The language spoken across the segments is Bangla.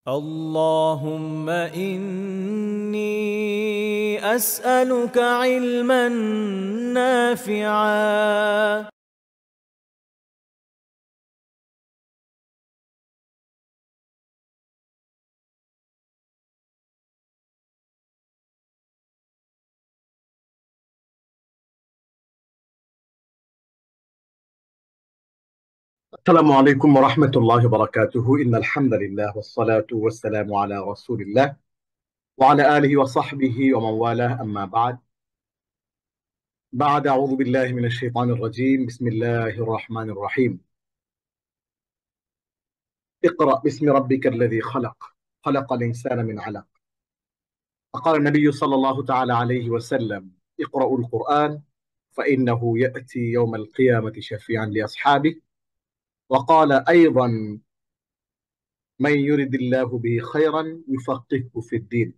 اللهم إني أسألك علما نافعا. السلام عليكم ورحمة الله وبركاته. إن الحمد لله والصلاة والسلام على رسول الله وعلى آله وصحبه ومن والاه، أما بعد أعوذ بالله من الشيطان الرجيم. بسم الله الرحمن الرحيم. اقرأ باسم ربك الذي خلق، خلق الإنسان من علق. فقال النبي صلى الله تعالى عليه وسلم: اقرأوا القرآن فإنه يأتي يوم القيامة شفيعا لأصحابه. وقال أيضا: من يرد الله به خيرا يفقهه في الدين،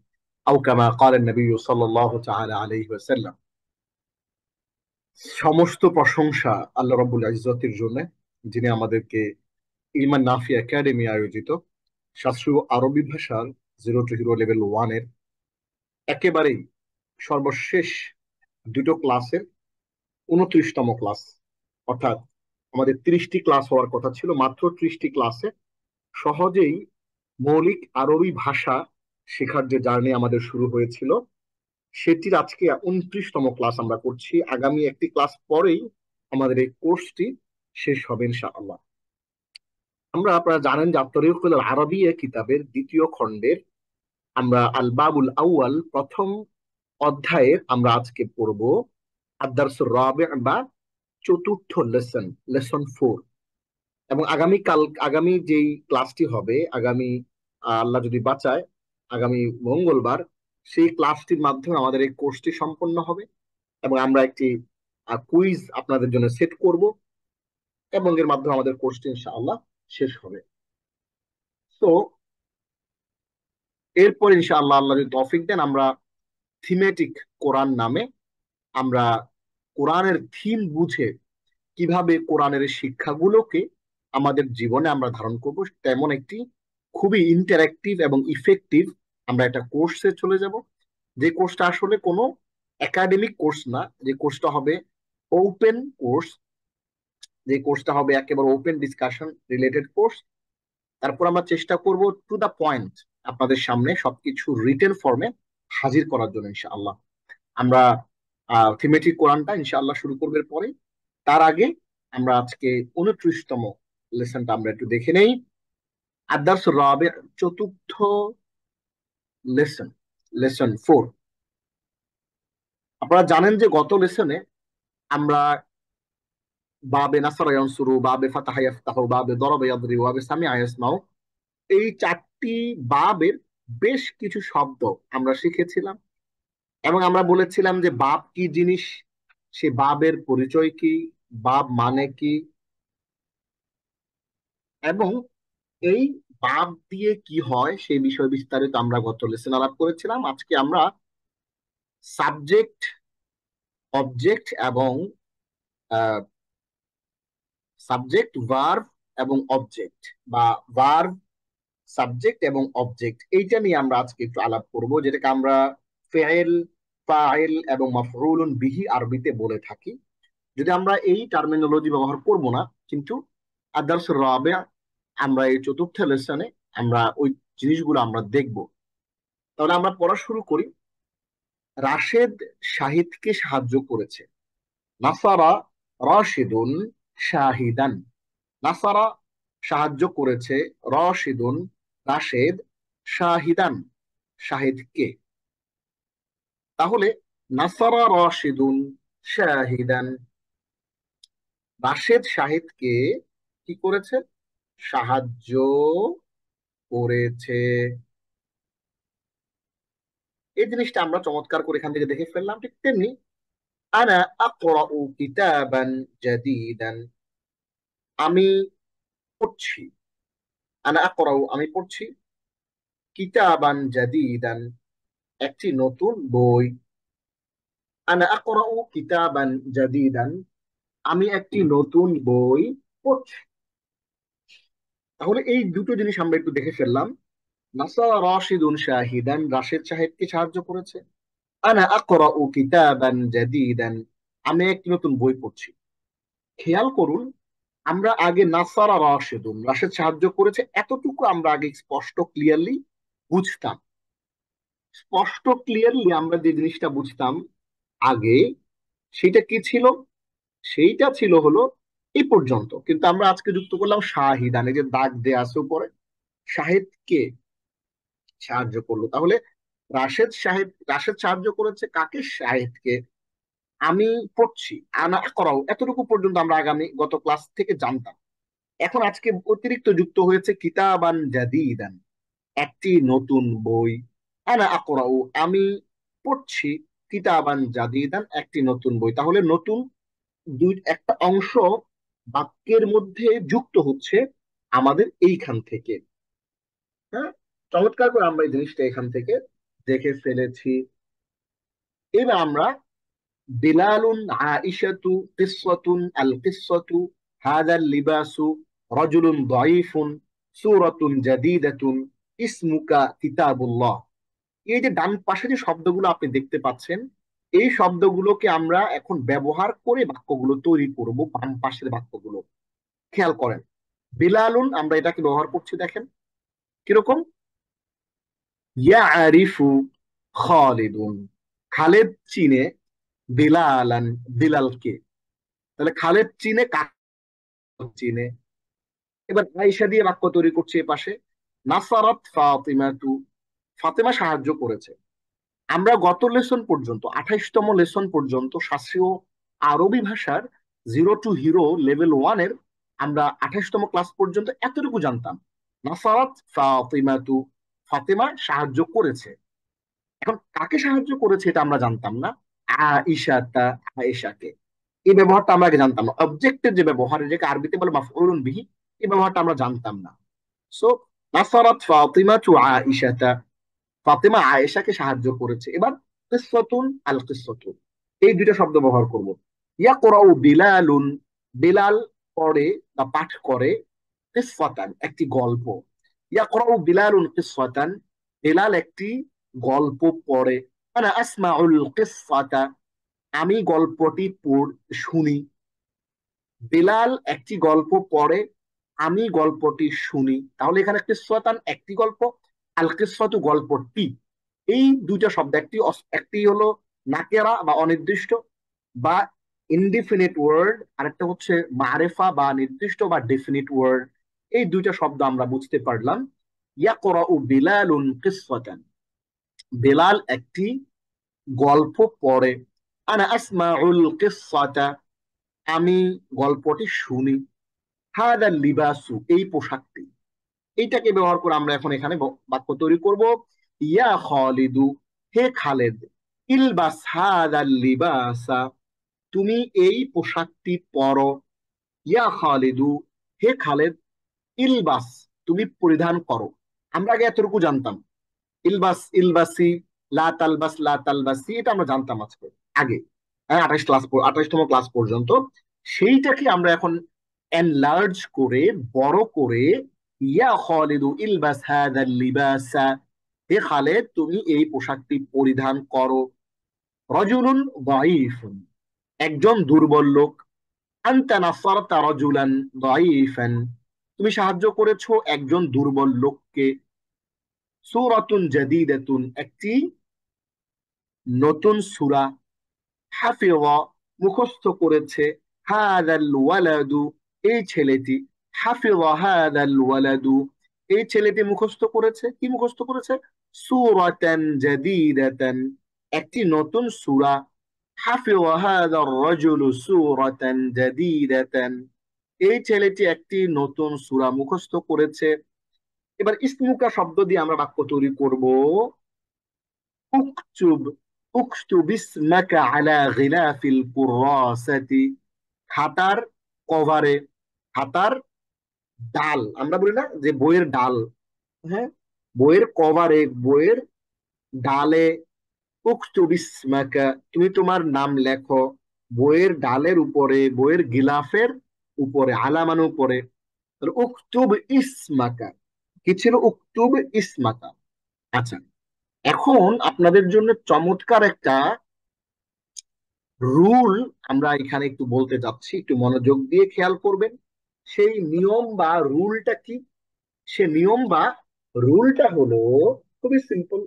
أو كما قال النبي صلى الله تعالى عليه وسلم। সমস্ত প্রশংসা আল্লাহ রাব্বুল ইজ্জতের জন্য, যিনি আমাদেরকে ইলমান নাফি একাডেমি আয়োজিত শাস্ত্রীয় আরবি ভাষার জিরো টু হিরো লেভেল 1 এর একেবারেই সর্বশেষ দুটো ক্লাসের 29তম ক্লাস, অর্থাৎ আমাদের 30টি ক্লাস হওয়ার কথা ছিল, মাত্র 30টি ক্লাসে সহজেই মৌলিক আরবি ভাষা শেখার যে জার্নি আমাদের শুরু হয়েছিল, সেটির আজকে 29তম ক্লাস আমরা করছি। আগামী একটি ক্লাস পরেই আমাদের এই কোর্সটি শেষ হবে ইনশাআল্লাহ। আপনারা জানেন যে আত-তারিকুল আরাবিয়া কিতাবের দ্বিতীয় খণ্ডের আমরা আল বাবুল আউয়াল প্রথম অধ্যায়ে আমরা আজকে পড়ব আদ-দারসুর রাবি' বা চতুর্থ লেসন 4। এবং আগামী যেই ক্লাসটি হবে, আগামী আল্লাহ যদি বাঁচায় আগামী মঙ্গলবার, সেই ক্লাসটির মাধ্যমে আমাদের এই কোর্সটি সম্পন্ন হবে এবং আমরা একটি কুইজ আপনাদের জন্য সেট করব এবং এর মাধ্যমে আমাদের কোর্সটি ইনশাআল্লাহ শেষ হবে। তো এরপর ইনশাআল্লাহ আল্লাহ যদি তৌফিক দেন, আমরা থিমেটিক কোরআন নামে আমরা কোরআনের থিম বুঝে কিভাবে কোরআনের শিক্ষাগুলোকে আমাদের জীবনে আমরা ধারণ করব, তেমন একটি খুবই ইন্টারেক্টিভ এবং ইফেক্টিভ আমরা একটা কোর্সে চলে যাব। যে কোর্সটা আসলে কোনো একাডেমিক কোর্স না, যে কোর্সটা হবে ওপেন কোর্স, যে কোর্সটা হবে একেবারে ওপেন ডিসকাশন রিলেটেড কোর্স। তারপর আমরা চেষ্টা করব টু দা পয়েন্ট আপনাদের সামনে সবকিছু রিটেন ফর্মে হাজির করার জন্য ইনশাআল্লাহ। আমরা থিমেটিক কোরআনটা ইনশাআল্লাহ শুরু করবে পরে। তার আগে আমরা আজকে 29তম লেসনটা আমরা একটু দেখে নেই। আদ-দারস রাবি', চতুর্থ লেসন 4। আপনারা জানেন যে গত লেসনে আমরা বাবে নাসারা ইয়ানসুরু, বাবে ফাতাহা ইয়াফতাহু, বাবে দরাবা ইয়াদরিবু, বাবে সামিআ ইয়াসমাউ, এই 4টি বাবের বেশ কিছু শব্দ আমরা শিখেছিলাম এবং আমরা বলেছিলাম যে বাব কি জিনিস, সে বাবের পরিচয় কি, বাব মানে কি, এবং এই বাব দিয়ে কি হয় সেই বিষয়ে বিস্তারিত আমরা গত লেসন আলাপ করেছিলাম। আজকে আমরা সাবজেক্ট, অবজেক্ট এবং সাবজেক্ট, ভার্ব এবং অবজেক্ট, বা ভার্ব, সাবজেক্ট এবং অবজেক্ট, এইটা নিয়ে আমরা আজকে একটু আলাপ করব, যেটাকে আমরা ফেইল, ফাইল এবং মাফউলুন বিহি আরবিতে বলে থাকি। যদি আমরা এই টার্মিনোলজি ব্যবহার করব না, কিন্তু আদ-দারস রাবি' আমরা এই চতুর্থ লেসনে আমরা ওই জিনিসগুলো আমরা দেখব। তাহলে আমরা পড়া শুরু করি। রাশেদ শাহিদকে সাহায্য করেছে। নাসারা রাশিদুন শাহিদান। নাসারা সাহায্য করেছে, রাশিদুন রাশেদ, শাহিদান শাহিদকে। তাহলে নাসারা রাশিদুন শাহিদান, রাশেদ শাহিদকে কি করেছে? সাহায্য করেছে। এই জিনিসটা আমরা চমৎকার করে এখান থেকে দেখে ফেললাম। ঠিক তেমনি আনা আকরাউ কিতাবান জাদীদান, আমি পড়ছি। আনা আকরাউ, আমি পড়ছি। কিতাবান জাদীদান, একটি নতুন বই। আনা আকরাউ কিতাবান জাদীদান, আমি একটি নতুন বই পড়ছি। তাহলে এই দুটো জিনিস আমরা একটু দেখে ফেললাম। নাসারা রাশিদুন শাহিদান, রাশেদ সাহেবকে সাহায্য করেছে। আনা আকরাউ কিতাবান জাদীদান, আমি একটি নতুন বই পড়ছি। খেয়াল করুন, আমরা আগে নাসারা রাশেদুন, রাশেদ সাহায্য করেছে, এতটুকু আমরা আগে স্পষ্ট ক্লিয়ারলি বুঝতাম। স্পষ্ট ক্লিয়ারলি আমরা যে জিনিসটা বুঝতাম আগে, সেটা কি ছিল? সেইটা ছিল হলো এই পর্যন্ত, কিন্তু আমরা আজকে যুক্ত করলাম শাহিদান, এই যে দাগ দেয়া আছে উপরে, শাহেদকে সাহায্য করলো। তাহলে রাশেদ সাহায্য করেছে কাকে? শাহেদকে। আমি পড়ছি, আনা করাও, এতটুকু পর্যন্ত আমরা গত ক্লাস থেকে জানতাম। এখন আজকে অতিরিক্ত যুক্ত হয়েছে কিতাবান জাদিদান, একটি নতুন বই। আনা আকরাউ, আমি পড়ছি, কিতাবান জাদিদান, একটি নতুন বই। তাহলে নতুন একটা অংশ বাক্যের মধ্যে যুক্ত হচ্ছে আমাদের এইখান থেকে। হ্যাঁ, চমৎকার করে আমরা এই জিনিসটা এখান থেকে দেখে ফেলেছি। এবার আমরা বিলালুন আইশাতু কিসসাতুন আল কিসসাতু হাদাল লিবাসু রাজুলুন দাঈফুন সূরাতুন জাদীদাতুন ইসমুকা কিতাবুল্লাহ, এই যে ডান পাশে যে শব্দগুলো আপনি দেখতে পাচ্ছেন, এই শব্দগুলোকে আমরা এখন ব্যবহার করে বাক্যগুলো তৈরি করব। বাম পাশের বাক্যগুলো খেয়াল করেন। বিলালুন, আমরা এটাকে ব্যবহার করছি, দেখেন কিরকম। ইয়ারিফু খালিদুন, খালেদ চিনে বিলালান, বিলালকে। তাহলে খালেদ চিনে কাকে? চিনে। এবার আয়েশা দিয়ে বাক্য তৈরি করছে এ পাশে। নাসারাত ফাতিমাতু, ফাতেমা সাহায্য করেছে। আমরা গত লেসন পর্যন্ত 28তম লেসন পর্যন্ত শাস্ত্রীয় আরবি ভাষার জিরো টু হিরো লেভেল 1 এর আমরা 28তম ক্লাস পর্যন্ত এতটুকু জানতাম, নাসারাত ফাতিমাতু, ফাতেমা সাহায্য করেছে। এখন কাকে সাহায্য করেছে এটা আমরা জানতাম না। আইশাতা, আয়েশাকে। এই ব্যবহারটা আমরা আগে জানতাম না। অবজেক্টের যে ব্যবহার, যেটাকে আরবিতে বলে মাফউলুন বিহি, এই ব্যবহারটা আমরা জানতাম না। সো নাসারাত ফাতিমাতু আইশাতা, ফাতেমা আয়েশাকে সাহায্য করেছে। এবার কিসসাতুন আল কিসসাতুন, এই দুইটা শব্দ ব্যবহার করব। ইয়াকরাউ বিলালুন, বিলাল পড়ে বা পাঠ করে, কিসসাতান, একটি গল্প। ইয়াকরাউ বিলালুন কিসসাতান, বিলাল একটি গল্প পড়ে। আনা আসমাউল কিসসাতা, আমি গল্পটি শুনি। বিলাল একটি গল্প পড়ে, আমি গল্পটি শুনি। তাহলে এখানে কিসসাতান একটি গল্প, আল কিসসাতু গল্পটি, এই দুইটা শব্দ, একটি হলো নাকেরা বা অনির্দিষ্ট বা ইনডিফিনিট ওয়ার্ড, আরেকটা হচ্ছে মারেফা বা নির্দিষ্ট বা ডেফিনিট ওয়ার্ড। এই দুইটা শব্দ আমরা বুঝতে পারলাম। ইয়াকরাউ বিলালুন কিসসাতান, বেলাল একটি গল্প পড়ে। আনা আসমাউল কিসসাতা, আমি গল্পটি শুনি। হাদা লিবাসু, এই পোশাকটি। এইটাকে ব্যবহার করে আমরা এখন এখানে বাক্য তৈরি করব। ইয়া খালিদু, হে খালেদ, ইলবাস হাদা লিবাসা, তুমি এই পোশাকটি পরো। ইয়া খালিদু, হে খালেদ, ইলবাস, তুমি পরিধান করো। আমরা আগে এতটুকু জানতাম, ইলবাস, ইলবাসি, লা তালবাস, লা তালবাসি, এটা আমরা জানতাম আজকে আগে, হ্যাঁ, 28তম ক্লাস পর্যন্ত। সেইটাকে আমরা এখন এনলার্জ করে, বড় করে, ইয়া খালিদু ইলবাস হাদাল লিবাসা, হে খালেদ, তুমি এই পোশাকটি পরিধান করো। রজুলুন দাঈফুন, একজন দুর্বল লোক। আনতা নাসারতা রাজুলান দাঈফান, তুমি সাহায্য করেছো একজন দুর্বল লোককে। সূরাতুন জাদীদাতুন, একটি নতুন সূরা। হাফিযা, মুখস্থ করেছে। হাযাল ওয়ালাদু, এই ছেলেটি। হাফিযা হাযাল ওয়ালাদু, এই ছেলেটি মুখস্থ করেছে। কি মুখস্থ করেছে? সূরাতান জাদীদাতান, একটি নতুন সূরা। হাফিযা হাযার রাজুলু সূরাতান জাদীদাতান, এই ছেলেটি একটি নতুন সূরা মুখস্থ করেছে। এবার ইসমুকা শব্দ দিয়ে আমরা বাক্য তৈরি করব। উকতুব, উকতুব ইসমাকা আলা গিলাফিল কুরাসাতি, খাতার কভারে, খাতার ডাল, আমরা বলি না যে বইয়ের ডাল, হ্যাঁ, বইয়ের কভারে, বইয়ের ডালে। উকতুব ইসমাকা, তুমি তোমার নাম লেখো। বইয়ের ডালের উপরে, বইয়ের গিলাফের উপরে, আলামান উপরে। তাহলে উকতুব ইসমাকা, কি ছিল? উক্তুব ইসমাকা। আচ্ছা, এখন আপনাদের জন্য চমৎকার একটা রুল আমরা এখানে একটু বলতে যাচ্ছি, একটু মনোযোগ দিয়ে খেয়াল করবেন। সেই নিয়ম বা রুলটা কি? সে নিয়ম বা রুলটা হলো খুবই সিম্পল।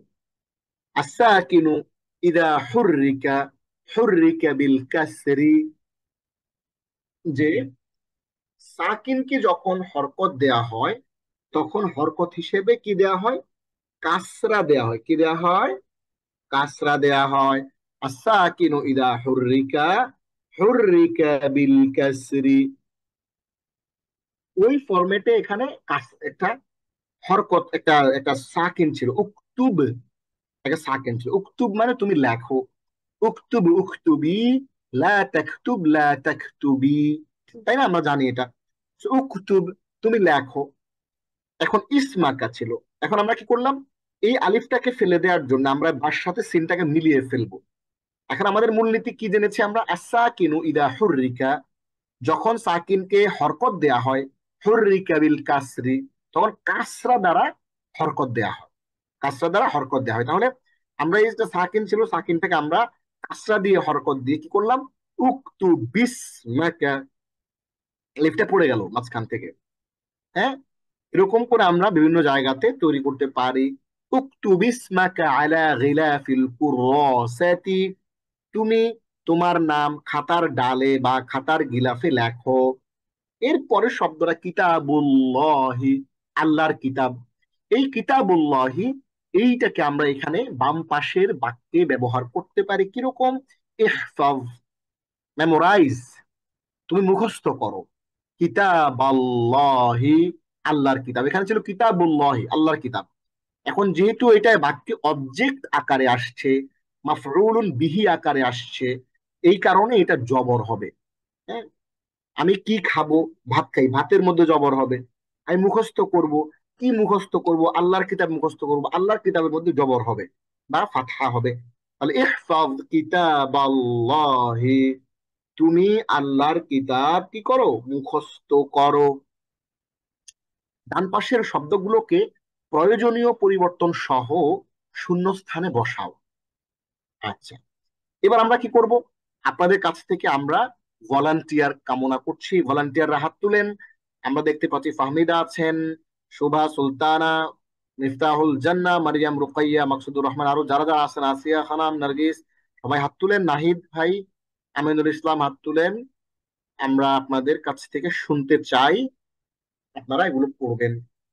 আসাকিনু ইদা হুররিকা হুররিকা বিল কাসরি, যে সাকিনকে যখন হরকত দেয়া হয় তখন হরকত হিসেবে কি দেয়া হয়? কাসরা দেয়া হয়। কি দেয়া হয়? কাসরা দেয়া হয়। আসাকিনু ইদা হুররিকা হুররিকা বিল কাসরি। ওই ফরম্যাটে এখানে একটা হরকত, একটা একটা সাকিন ছিল। উকতুব, একটা সাকিন ছিল। উকতুব মানে তুমি লেখো। উকতুব উকতুবি, লা তাকতুব লা তাকতুবি, তাই না? আমরা জানি এটা। So, উকতুব তুমি লেখো। এখন ইসমাকা ছিল। এখন আমরা কি করলাম? এই আলিফটাকে ফেলে দেওয়ার জন্য আমরা বার সাথে সিনটাকে মিলিয়ে ফেলবো। এখন আমাদের মূলনীতি কি জেনেছি আমরা? আসাকিনু ইদা হুররিকা, যখন সাকিনকে হরকত দেয়া হয়, হুররিকা বিল কাসরি, তখন কাসরা দ্বারা হরকত দেয়া হয়। কাসরা দ্বারা হরকত দেয়া হয়। তাহলে আমরা এই যে সাকিন ছিল, সাকিনটাকে আমরা কাসরা দিয়ে হরকত দিয়ে কি করলাম? উক্তু বিসমাকা, লিফটে পড়ে গেল মাঝখান থেকে। হ্যাঁ, এরকম করে আমরা বিভিন্ন জায়গাতে তৈরি করতে পারি। উক্তু বিসমাকা আলা গিলাফিল কুররাসাতি, তুমি তোমার নাম খাতার ডালে বা খাতার গিলাফে লেখো। এরপরে শব্দটা কিতাবুল্লাহি, আল্লাহর কিতাব। এই কিতাবুল্লাহি, এইটাকে আমরা এখানে বাম পাশের বাক্যে ব্যবহার করতে পারি কিরকম? ইহফাজ, মেমোরাইজ, তুমি মুখস্থ করো। কিতাবাল্লাহি, আল্লাহর কিতাব। এখানে ছিল কিতাবুল্লাহি, আল্লাহর কিতাব। এখন যেহেতু এটা বাক্যে অবজেক্ট আকারে আসছে, মাফউলুন বিহি আকারে আসছে, এই কারণে এটা জবর হবে। হ্যাঁ, আমি কি খাবো? ভাত খাই, ভাতের মধ্যে জবর হবে। আমি মুখস্থ করব, কি মুখস্থ করব? আল্লাহর কিতাব মুখস্থ করব, আল্লাহর কিতাবের মধ্যে জবর হবে বা ফাতহা হবে। তাহলে ইহফাজ কিতাবাল্লাহি, তুমি আল্লাহর কিতাব কি করো? মুখস্থ করো। ডান পাশের শব্দগুলোকে প্রয়োজনীয় পরিবর্তন সহ শূন্য স্থানে বসাও। আচ্ছা, এবার আমরা কি করব? আপনাদের কাছ থেকে আমরা ভলান্টিয়ার কামনা করছি। ভলান্টিয়াররা হাত তুলেন। আমরা দেখতে পাচ্ছি ফাহমিদা আছেন, শোভা সুলতানা, মিফতাহুল জান্নাহ, মারিয়াম, রুকাইয়া, মাকসুদুর রহমান, আরো যারা যারা আছেন, আসিয়া খানাম, নার্গিস, সবাই হাত তুলেন। নাহিদ ভাই, আমিনুল ইসলাম হাত তুলেন। আমরা আপনাদের কাছ থেকে শুনতে চাই আপনারা এগুলো করবেন।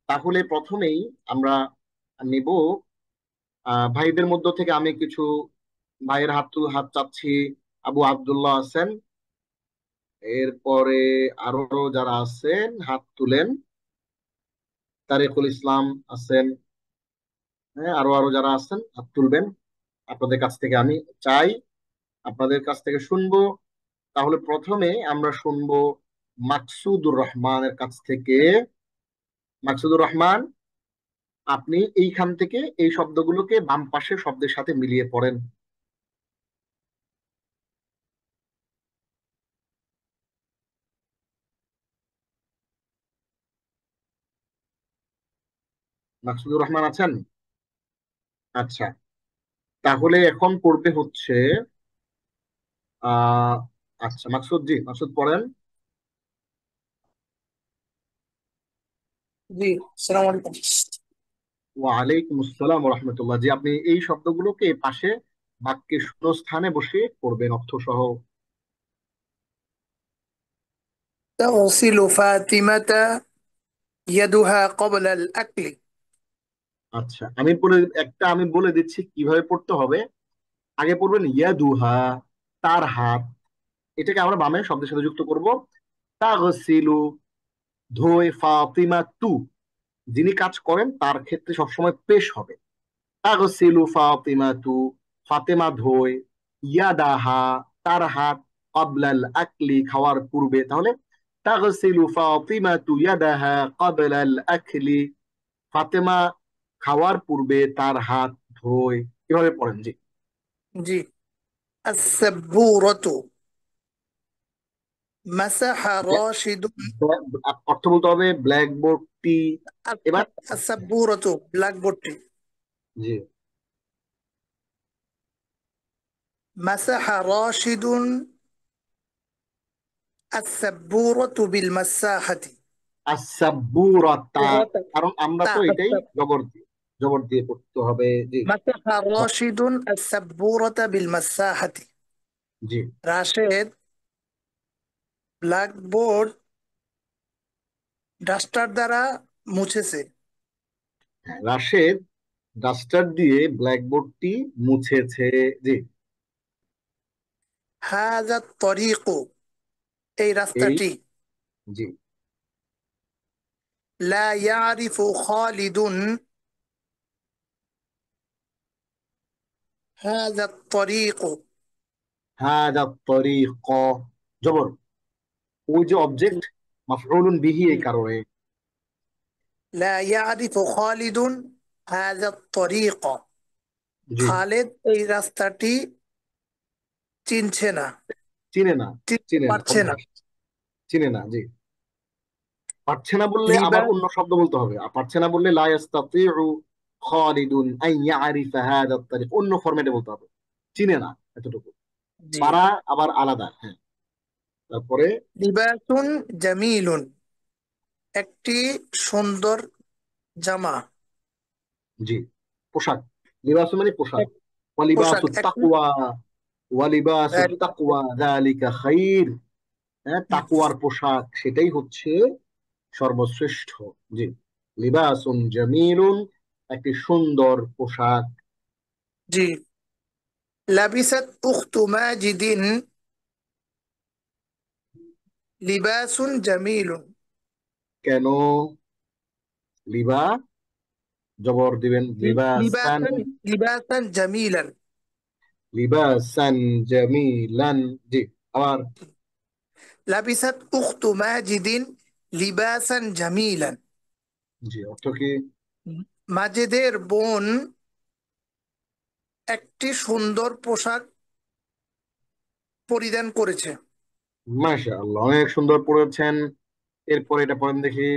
তাহলে প্রথমেই আমরা নিব ভাইদের মধ্য থেকে আমি কিছু ভাইয়ের হাত চাচ্ছি। আবু আব্দুল্লাহ আছেন, এরপরে আরো যারা আছেন হাত তুলেন। তারিকুল ইসলাম আছেন। হ্যাঁ, আরো আরো যারা আছেন হাত তুলবেন। আপনাদের কাছ থেকে আমি চাই, আপনাদের কাছ থেকে শুনবো। তাহলে প্রথমে আমরা শুনবো মাকসুদুর রহমানের কাছ থেকে। মাকসুদুর রহমান, আপনি এইখান থেকে এই শব্দগুলোকে বাম পাশের শব্দের সাথে মিলিয়ে পড়েন। মাকসুদুর রহমান আছেন? আচ্ছা, তাহলে এখন পড়বে হচ্ছে আহ আচ্ছা, মাকসুদ জি, মাকসুদ পড়েন। জি, আসসালামু আলাইকুম। ওয়ালাইকুম আসসালাম রহমতুল্লাহ। জি, আপনি এই শব্দগুলোকে পাশে বাক্যের শূন্যস্থানে বসে পড়বেন অর্থ সহ। تغسل فاطمة يدها قبل الأكل. আচ্ছা, আমি বলে দিচ্ছি কিভাবে পড়তে হবে। আগে পড়বেন ইয়াদুহা, তার হাত। এটাকে আমরা বামে শব্দের সাথে যুক্ত করব। তাগসিলু, ধোয়। ফাতিমা তু, যিনি কাজ করেন তার ক্ষেত্রে সবসময় পেশ হবে। তাগসিলু ফাতিমা তু, ফাতেমা ধোয়। ইয়াদাহা, তার হাত। ক্বাবলাল আকলি, খাওয়ার পূর্বে। তাহলে তাগসিলু ফাতিমা তু ইয়াদাহা ক্বাবলাল আকলি, ফাতেমা খাওয়ার পূর্বে তার হাত ধোয়। এভাবে পড়েন জি। জি। السبورة. مسح راشد অর্থ বলতে হবে ব্ল্যাকবোর্ডটি। এবার السبورة بلاك بورد. জি مسح راشد السبورة بالمساحة. আসাব্বুরাতা, কারণ আমরা تا তো এটাই জবর দিয়ে পড়তে হবে। জি مسح راشد السبورة بالمساحة. জি রাশেদ ব্ল্যাকবোর্ড ডাস্টার দ্বারা মুছেছে। হ্যাঁ, রাশেদ ডাস্টার দিয়ে ব্ল্যাকবোর্ডটি মুছেছে। জি হাযা তরিকু, এই এই রাস্তাটি। জি লা ইয়ারিফু খালিদুন হাযা তরিকু। হাদা তরিক, জবর, ওই যে অবজেক্ট মাফউলুন বিহি, এই কারণে। লা ইয়ারিফু খালিদুন হাযা তরিক। জি খালেদ এই রাস্তাটি চিনছে না, চিনে না, চিনতে চিনে না, পারছে না। অভ্যাস, চিনে না। জি পারছে না বললে আবার লিবাস অন্য শব্দ বলতে হবে, আর পারছে না বললে লা ইস্তাতিউ খালিদুন আন ইয়ারিফা হাদা তারিক, অন্য ফরম্যাটে বলতে হবে। চিনে না, এতটুকু। জি। পারা আবার আলাদা। হ্যাঁ, তারপরে লিবাসুন জামিলুন, একটি সুন্দর জামা। জি পোশাক, লিবাস মানে পোশাক। এক পোশাক, ওয়ালিবাসু একটি তাকওয়া, ওয়ালিবাসু তাকওয়া যালিকা খাইর। হ্যাঁ, তাকওয়ার পোশাক সেটাই হচ্ছে সর্বশ্রেষ্ঠ। জি লিবাসুন জামিলুন, একটি সুন্দর পোশাক। জি। লাবিসাত উখতু মাজিদিন লিবাসুন জামিলুন। কেন লিবা, জবর দিবেন লিবাসান, লিবাসান লিবাসান জামিলান। লিবাসান জামিলান। জি আবার লাবিসাত উখতু মাজিদিন লিবাসান জামিলান। জি অর্থ কি? মাজেদের বোন একটি সুন্দর পোশাক পরিধান করেছে। মাশাআল্লাহ, অনেক সুন্দর পড়েছেন। এরপর এটা পড়েন দেখি।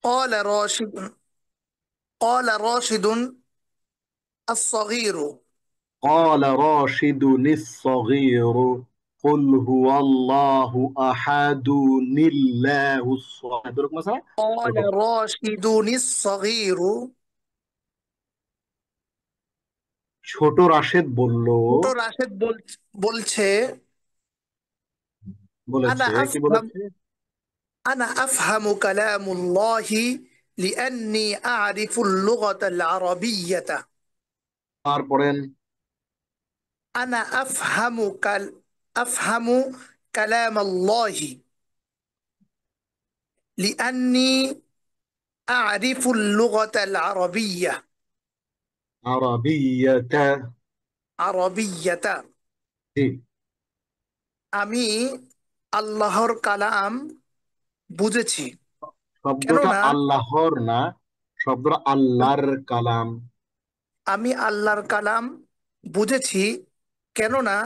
قال راشد قال راشد الصغير. قال راشد الصغير قل هو الله احد الله الصمد، এরকম مثلا قال এরকম। راشد الصغير. ছোট রাশেদ বলল, ছোট রাশেদ বলছে আনা বলেছে, কি আফহাম বলেছে? أنا أفهم كلام الله لأني أعرف اللغة العربية. আর পড়েন أنا أفهم كلام الله لأني أعرف اللغة العربية. আরাবিয়াতা। عربية. জি আমি আল্লাহর কালাম বুঝেছি, শব্দটা কেননা আল্লাহর না, শব্দটা আল্লাহর কালাম। আমি আল্লাহর কালাম বুঝেছি, কেননা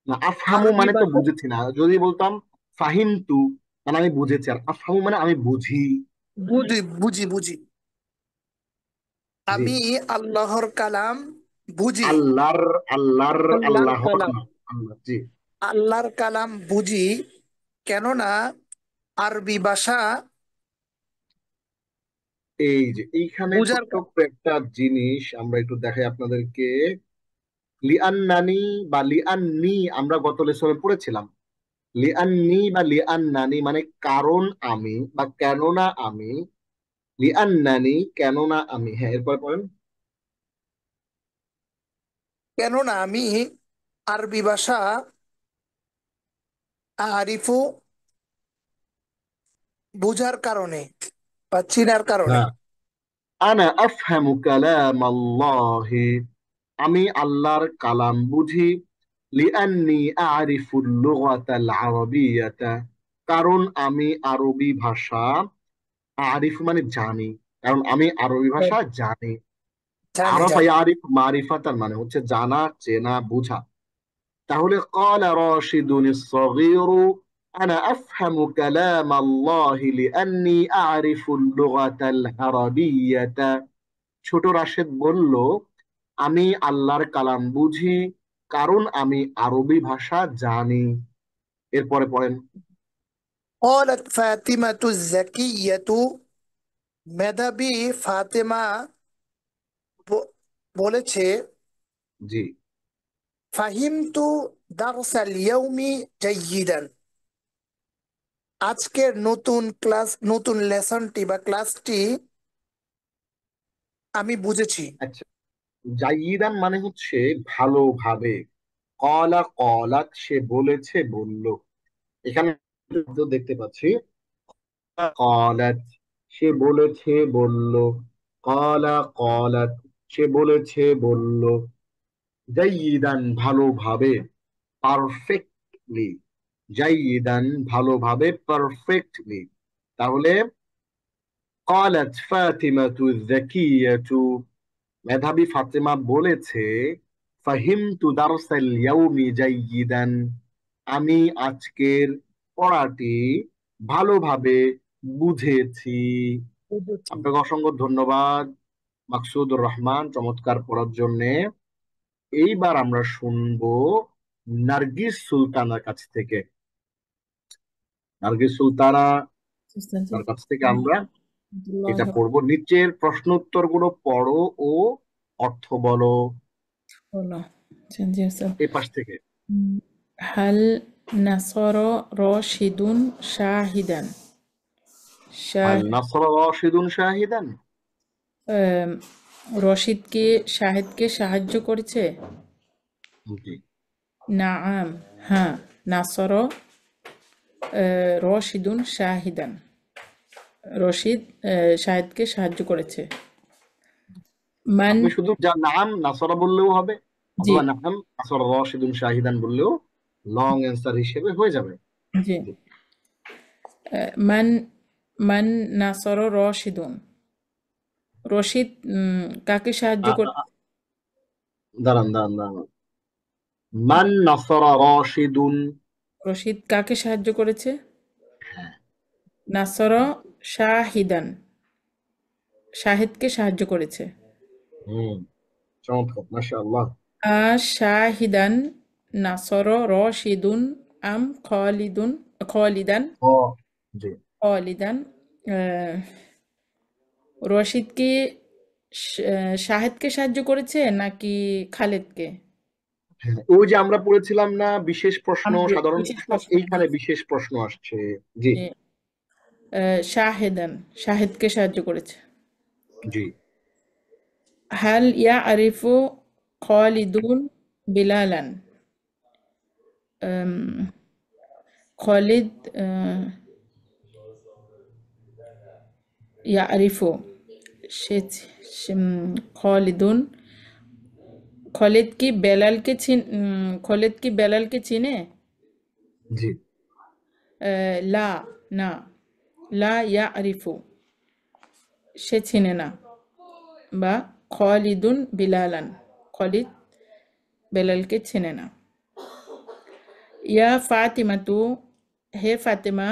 না, আফহামু আরবি মানে তো ভাষা বুঝেছি না, যদি বলতাম ফাহিমতু মানে আমি বুঝেছি, আর আফহামু মানে আমি বুঝি। বুঝি। জি আমি আল্লাহর কালাম বুঝি, আল্লাহর, আল্লাহর, আল্লাহর আল্লাহর কালাম না, আল্লাহ। জি আল্লাহর কালাম বুঝি, কেননা আরবি ভাষা এই যে এইখানে বুঝার ছোট্ট একটা জিনিস আমরা একটু দেখাই আপনাদেরকে। লিআন্নানি বা লিআন্নি আমরা গত লেসনে পড়েছিলাম। লিআন্নি বা লিআন্নানি মানে কারণ আমি বা কেননা আমি। লিআন্নানি কেননা আমি। হ্যাঁ, এরপর পড়েন। কেননা আমি আরবি ভাষা আরিফু বুঝার কারণে বা চিনার কারণে। না, আনা আফহামু কালাম আল্লাহি, আমি আল্লাহর কালাম বুঝি। লিআন্নি আরিফুল লুগাতাল আরাবিয়াতা, কারণ আমি আরবি ভাষা, আরিফ মানে জানি, কারণ আমি আরবি হ্যাঁ, ভাষা জানি। জানি আরাফা জানি। ইয়ারিফ মারিফাতান মানে হচ্ছে জানা, চেনা, বুঝা। তাহলে قال راشد الصغير أنا أفهم كلام الله لأني أعرف اللغة العربية। ছোট রাশেদ বলল, আমি আল্লাহর কালাম বুঝি কারণ আমি আরবি ভাষা জানি। এরপরে পড়েন। قالت فاطمة الزكية মেধাবী ফাতেমা বলেছে জি, ফাহিমতু দারসাল ইয়াউমি জাইয়িদান, আজকের নতুন লেসনটি বা ক্লাসটি আমি বুঝেছি। আচ্ছা, জাইদান মানে হচ্ছে ভালোভাবে। কলা কলাত সে বলেছে বলল। এখানে তো দেখতে পাচ্ছি কলাত সে বলেছে বলল, কলা কলাত সে বলেছে বলল, জাইদান ভালোভাবে, পারফেক্টলি। জাইদান ভালোভাবে, পারফেক্টলি। তাহলে قالت فاطمة الذكية মেধাবী ফাতেমা বলেছে ফাহিমতু দারসাল ইয়াউমি জাইয়িদান, আমি আজকের পড়াটি ভালোভাবে বুঝেছি। বুঝেছি। আপনাকে অসংখ্য ধন্যবাদ মাকসুদুর রহমান চমৎকার পড়ার জন্য। এইবার আমরা শুনবো নার্গিস সুলতানার কাছ থেকে। নার্গিস সুলতানা তার কাছ থেকে আমরা এটা পড়বো। নিচের প্রশ্ন উত্তর গুলো পড়ো ও অর্থ বলো। এই পাশ থেকে। هل نصر راشد شاهدا হাল নাসরা রাশিদুন শাহিদান। রশিদকে শাহিদকে সাহায্য করেছে? জি, নাআম, হ্যাঁ। নাসর রশিদুন শাহিদান, রশিদ শাহিদকে সাহায্য করেছে। মান, আপনি শুধু যা নাম নাসরা বললেও হবে, জি অথবা নাম নাসরা রাশিদুন শাহিদান বললেও লং অ্যান্সার হিসেবে হয়ে যাবে। জি। মান মান নাসর রশিদুন, রশিদ কাকে সাহায্য করে? দাঁড়ান দাঁড়ান দাঁড়ান। মান নাসরা রাশিদুন, রশিদ কাকে সাহায্য করেছে? নাসর শাহিদান, শাহিদকে সাহায্য করেছে। চমৎকার, মাশাআল্লাহ। শাহিদান নাসর রশিদুন আম খালিদান ও জি, খালিদান। রশিদ কি শাহিদকে সাহায্য করেছে নাকি খালেদকে? হ্যাঁ, ওই যে আমরা পড়েছিলাম না বিশেষ প্রশ্ন সাধারণ বিশেষ প্রশ্ন, প্রশ্ন, এইখানে বিশেষ প্রশ্ন আসছে। জি জি। শাহিদান শাহিদকে সাহায্য করেছে। জি। হাল ইয়ারিফু খালিদুন বিলালান, খালিদ ইয়ারিফু খালিদুন, খালিদ কি বেলালকে চিনে? জি, লা, না। লা ইয়ারিফু, সে চিনে না। বা খালিদুন বিলালান, খালিদ বেলালকে চিনে না। ইয়া ফাতিমাতু, হে ফাতিমা,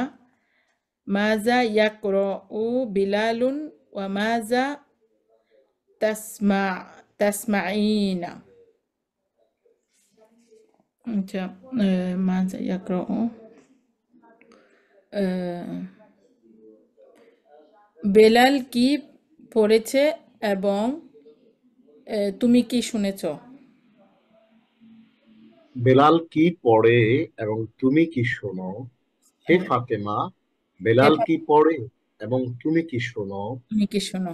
মাজা ইয়াকরাউ বিলালুন ওয়া মাজা তাসমাঈনা। আচ্ছা, মাজা ইয়াকরাউ, বেলাল কি পড়েছে এবং তুমি কি শুনেছ? বেলাল কি পড়ে এবং তুমি কি শোনো? হে ফাতেমা, বেলাল কি পড়ে এবং তুমি কি শোনো? তুমি কি শোনো?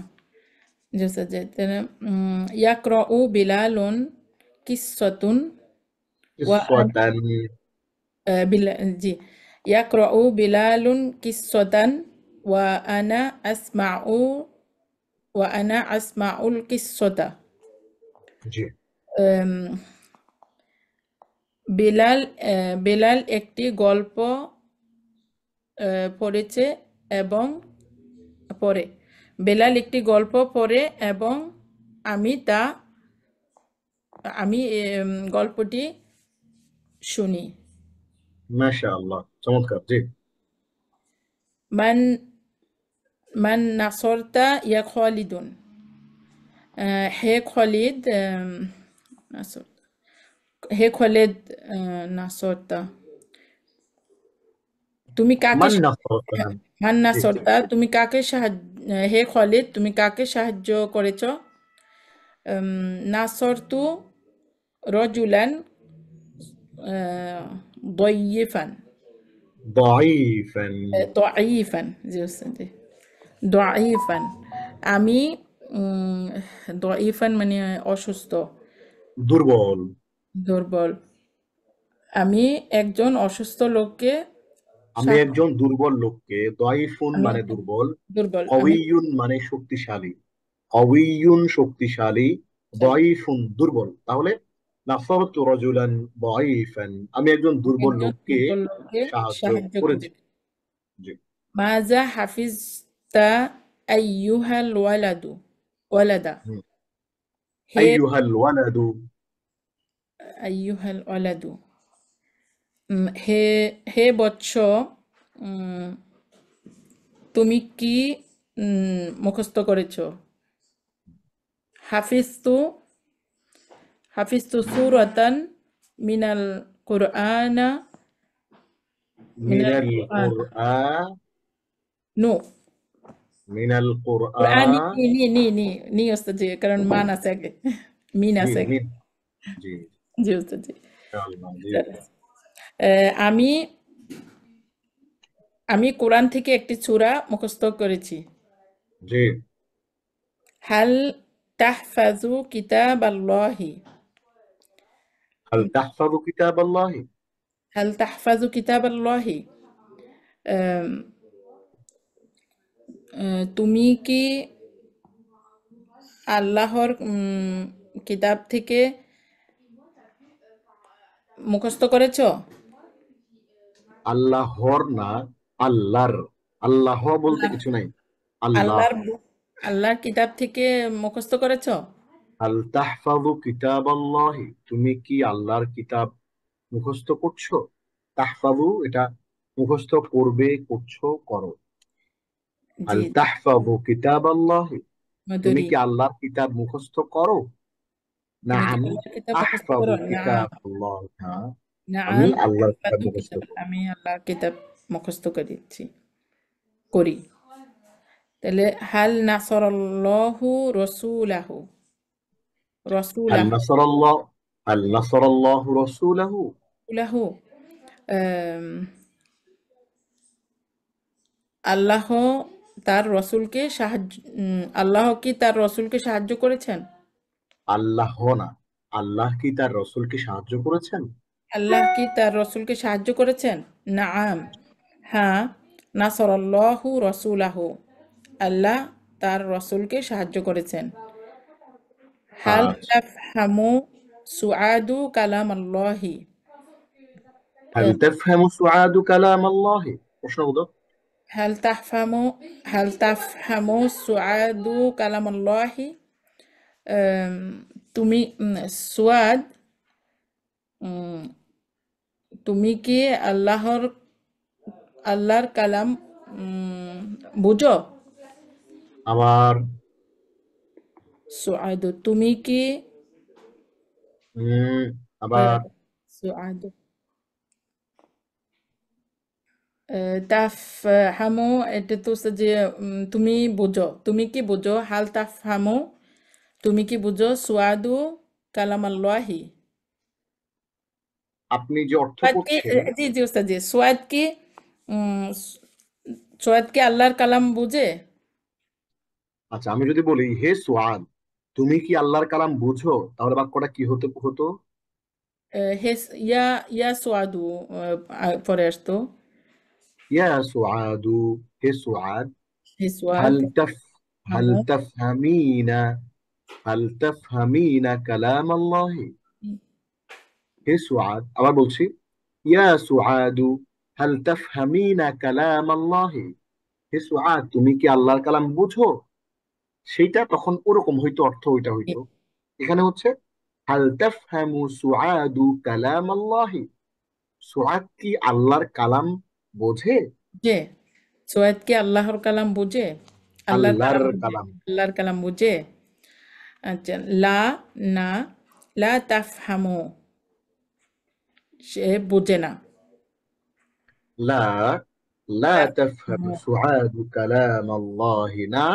ইয়াকরাউ বিলালুন কিসসাতুন ওয়া কিসসাতান। জি, ইয়াকরাউ বিলালুন কিসসাতান ওয়া আনা আসমাউল কিসসাতা। জি, বেলাল একটি গল্প পড়েছে এবং পড়ে। বেলাল একটি গল্প পড়ে এবং আমি গল্পটি শুনি। মাশাআল্লাহ, চমৎকার। জি। মান মান নাসরতা ইয়া খালিদুন। হে খালিদ, নাসর হে খালিদ, নাসরতা তুমি কাকে মান নাসরতা। মান জি জি। নাসরতা তুমি কাকে সাহায্য, হে খালিদ তুমি কাকে সাহায্য করেছ? নাসরতু রজুলান ضيفا দাঈফান। ضعيفا জি ওস্তাদ, ضعيفا আমি ضعيفا মানে অসুস্থ, দুর্বল। দুর্বল। আমি একজন অসুস্থ লোককে আমি সাহায্য, একজন দুর্বল লোককে, দাঈফুন আমি মানে দুর্বল, দুর্বল, আমি কওয়িয়ুন মানে শক্তিশালী, কওয়িয়ুন শক্তিশালী, দাঈফুন দুর্বল। তাহলে নাসরতু রাজুলান দাঈফান, আমি একজন দুর্বল একজন লোককে দুর্বল লোককে সাহায্য সাহায্য করেছি। করি। জি। মাজা হাফিজতা আইয়ুহাল ওয়ালাদা। হুম। হে আইয়ুহাল ওয়ালাদু। আইয়ুহাল ওয়ালাদু, হে হে বৎস, উম, তুমি কি মুখস্থ করেছ? হাফিজতু হাফিজতু সূরাতান মিনাল কুরআনা মিনাল মিনাল কুরআন কুরআন। নো মিনাল কুরআন কুরআন। নি ওস্তাদ জি, কারণ মান আছে আগে, মিন জি আছে আগে। মিন। জি। জি ওস্তাদ জি। ইনশাআল্লাহ। জি। আমি আমি কোরআন থেকে একটি সূরা মুখস্থ করেছি। জি। হাল তাহফাজু কিতাবাল্লাহি, হাল তাহফাযু কিতাবাল্লাহি। হাল তাহফাজু কিতাবাল্লাহি, আম, তুমি কি আল্লাহর কিতাব থেকে মুখস্থ করেছ? আল্লাহর না, আল্লাহর। আল্লাহ বলতে আল্লাহ কিছু নাই, আল্লাহ। আল্লাহর আল্লাহর কিতাব থেকে মুখস্থ করেছ? হাল তাহফাযু কিতাবাল্লাহি, তুমি কি আল্লাহর কিতাব মুখস্থ করছো? তাহফাযু এটা মুখস্থ করবে, করছো, করো। হাল জি তাহফাযু কিতাবাল্লাহি, তুমি মধুরী, কি আল্লাহর কিতাব মুখস্থ করো? তুমি কি নাআম আল্লাহর কিতাব মুখস্থ আহফাযু করো? না, কিতাবাল্লাহ, হ্যাঁ, আমি নাআম আল্লাহর কিতাব আহফাজু মুখস্থ কিতাব, করি। আমি আল্লাহর কিতাব মুখস্থ করি। তাহলে হাল নাসরাল্লাহু রাসূলাহু, হাল রাসূলাহু নাসারাল্লাহ, হাল নাসারাল্লাহু রাসূলাহু। লাহু, আম, আল্লাহ তার রসুলকে সাহায্য, আল্লাহ কি তার রসুলকে সাহায্য করেছেন? আল্লাহ না, আল্লাহ কি তার রসুলকে সাহায্য করেছেন? আল্লাহ কি তার রসুলকে সাহায্য করেছেন? নাআম, হ্যাঁ, নাসরাল্লাহু রাসূলাহু, আল্লাহ তার রসুলকে সাহায্য করেছেন। হাল আচ্ছা। তাফহামু সুআদু কালাম আল্লাহি, হাল তাফহামু সুআদু কালাম আল্লাহি, প্রশ্নবোধক। হাল তাফহামু হাল তাফহামু সুআদু কালাম আল্লাহি, তুমি সুআদ, উম, তুমি কি আল্লাহর কালাম বুঝো? আবার সুআদু তুমি কি উম, আহ, আবার সুআদু তাফ হামু, এটা তো হচ্ছে যে তুমি বুঝো, তুমি কি বুঝো? হাল তাফ হামু, তুমি কি বুঝো? সুআদু কালাম আল্লাহি, আপনি যে অর্থ সুয়াদ কি, করছেন। জি জি ওস্তাদ জি, উম, সুয়াদ কি আল্লাহর কালাম বুঝে? আচ্ছা, আমি যদি বলি হে সুআদ, তুমি কি আল্লাহর কালাম বুঝো, তাহলে বাক্যটা কি হতে হতো? হেস ইয়া সুয়াদু, পরে আসতো ইয়া সুআদু, হে সুআদ, হে সুয়াদ হাল তাফ হাল হামু, তাফহামিনা, হাল তাফহামিনা কালাম আল্লাহি। হে সুআদ, আবার বলছি, ইয়া সুআদু, হাল তাফহামিনা কালাম আল্লাহি। হে সুআদ, তুমি কি আল্লাহর কালাম বুঝো? সেইটা তখন ওরকম হইতো, অর্থ ওইটা হইতো। এখানে হচ্ছে হাল তাফহামু সুআদু কালাম আল্লাহি, সুআদ কি আল্লাহর কালাম বোঝে? বুঝে? সোয়েদ কি আল্লাহর কালাম বুঝে? আল্লাহর আল্লাহর কালাম বুঝে? কালাম। আল্লাহর কালাম বুঝে? আচ্ছা, লা, না, লা তাফহামু, সে বুঝে না। লা লা লা তাফহামু তাফহামু, সুআদ কালাম আল্লাহ, না,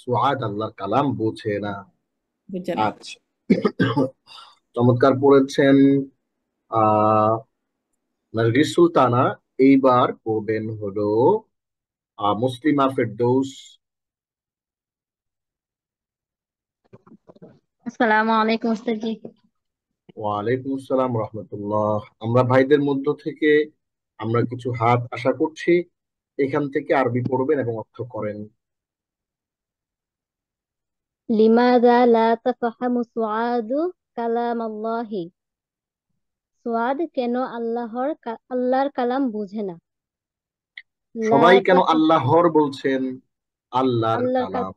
সুআদ আল্লাহর কালাম বোঝে না। বুঝে না। আচ্ছা, চমৎকার পড়েছেন আহ নার্গিস সুলতানা। এইবার পড়বেন হলো মুসলিমা ফেরদৌস। আসসালামু আলাইকুম ওস্তাদ জি। ওয়ালাইকুম আসসালাম রহমতুল্লাহ। আমরা ভাইদের মধ্য থেকে আমরা কিছু হাত আশা করছি এখান থেকে আরবি পড়বেন এবং অর্থ করেন। লিমাযা লা তাফহামু সুআদু কালাম আল্লাহি। সুআদ কেন আল্লাহর কালাম বুঝে না? লা সবাই কেন তাফ আল্লাহর বলছেন? আল্লাহর আল্লাহর কালাম।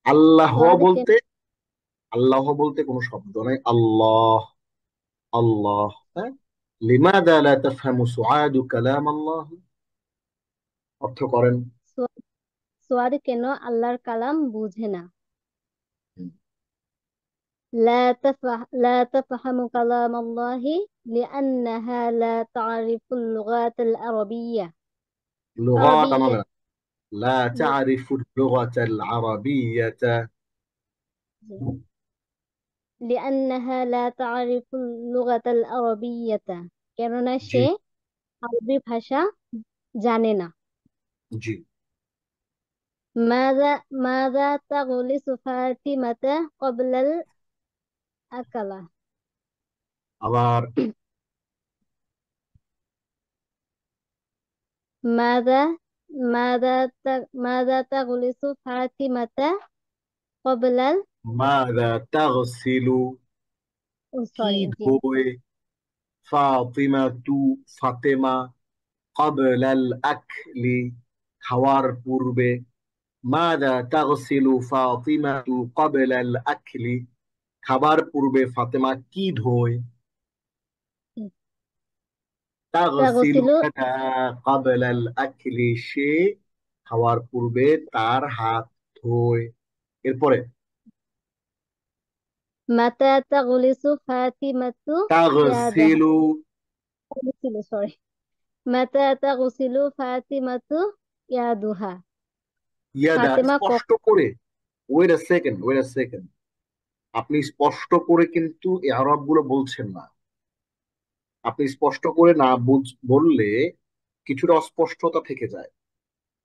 আল্লাহ সুআদ কেন বলতে, আল্লাহ বলতে কোনো শব্দ নাই, আল্লাহ, আল্লাহ। হ্যাঁ, লিমাদা লা তাফহামু সুআদু কালাম আল্লাহ, অর্থ করেন। সুআদ সুআদ কেন আল্লাহর কালাম বুঝে না? لا تفهم كلام الله لأنها لا تعرف اللغات العربية লুগাত عربية আমাদের লা তা'রিফু اللغة العربية। لأنها لا تعرف اللغة العربية কেননা জি, সে আরবি ভাষা জানে না। জি। ماذا تغلس فاطمة قبل الأكلة আবার ماذا ماذا تغلس فاطمة قبل মাযা তাগসিলু, কি sorry জি ধোয়, ফাতিমাতু, ফাতেমা, ক্বাবলাল আকলি, খাওয়ার পূর্বে। মাযা তাগসিলু ফাতিমাতু ক্বাবলাল আকলি, খাবার পূর্বে ফাতেমা কি ধোয়? তাগসিলু تغسل ইয়াদাহা ক্বাবলাল আকলি, সে খাওয়ার পূর্বে তার হাত ধোয়। এরপরে متى تغلس فاطمة يدها তাগসিলু, تغسل sorry متى تغسل فاطمة يدها ইয়াদা, ফাতেমা স্পষ্ট করে। Wait a second, wait a second, আপনি স্পষ্ট করে কিন্তু ইআরাব গুলো বলছেন না। আপনি স্পষ্ট করে না বললে কিছুটা অস্পষ্টতা থেকে যায়।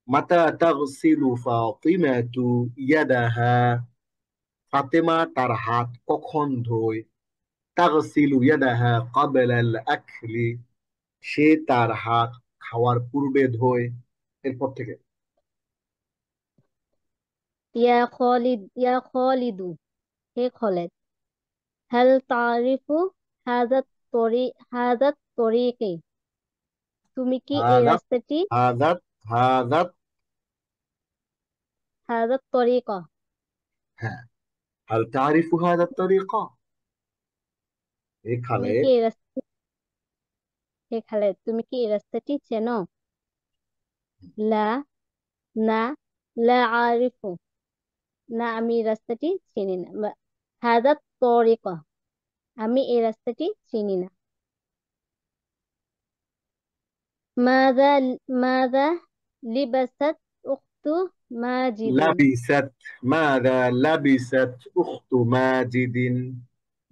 মাতা তাগসিলু ফাতিমাতু ইয়াদাহা, ফাতেমা তার হাত কখন ধোয়? তাগসিলু ইয়াদাহা ক্বাবলাল আকলি, সে তার হাত খাওয়ার পূর্বে ধোয়। এরপর থেকে يا خالد হে খলেদ هل تعرف هذا الطريق তুমি কি এই হাদাত, রাস্তাটি হাদাত, হাদাত। هذا الطريق হ্যাঁ, হাল তারিফু হাদাত তরিকা। এ তুমি কি খালেদ, এই রাস্তা হে খালেদ তুমি কি এই রাস্তাটি চেনো? লা না লা আরিফু না আমি এই রাস্তাটি চিনি না হাদা তরিকা আমি এই রাস্তাটি চিনি না। মাদা মাদা লিবাসাত উখতু মাজিদিন লাবিসাত, মাদা লাবিসাত উখতু মাজিদিন,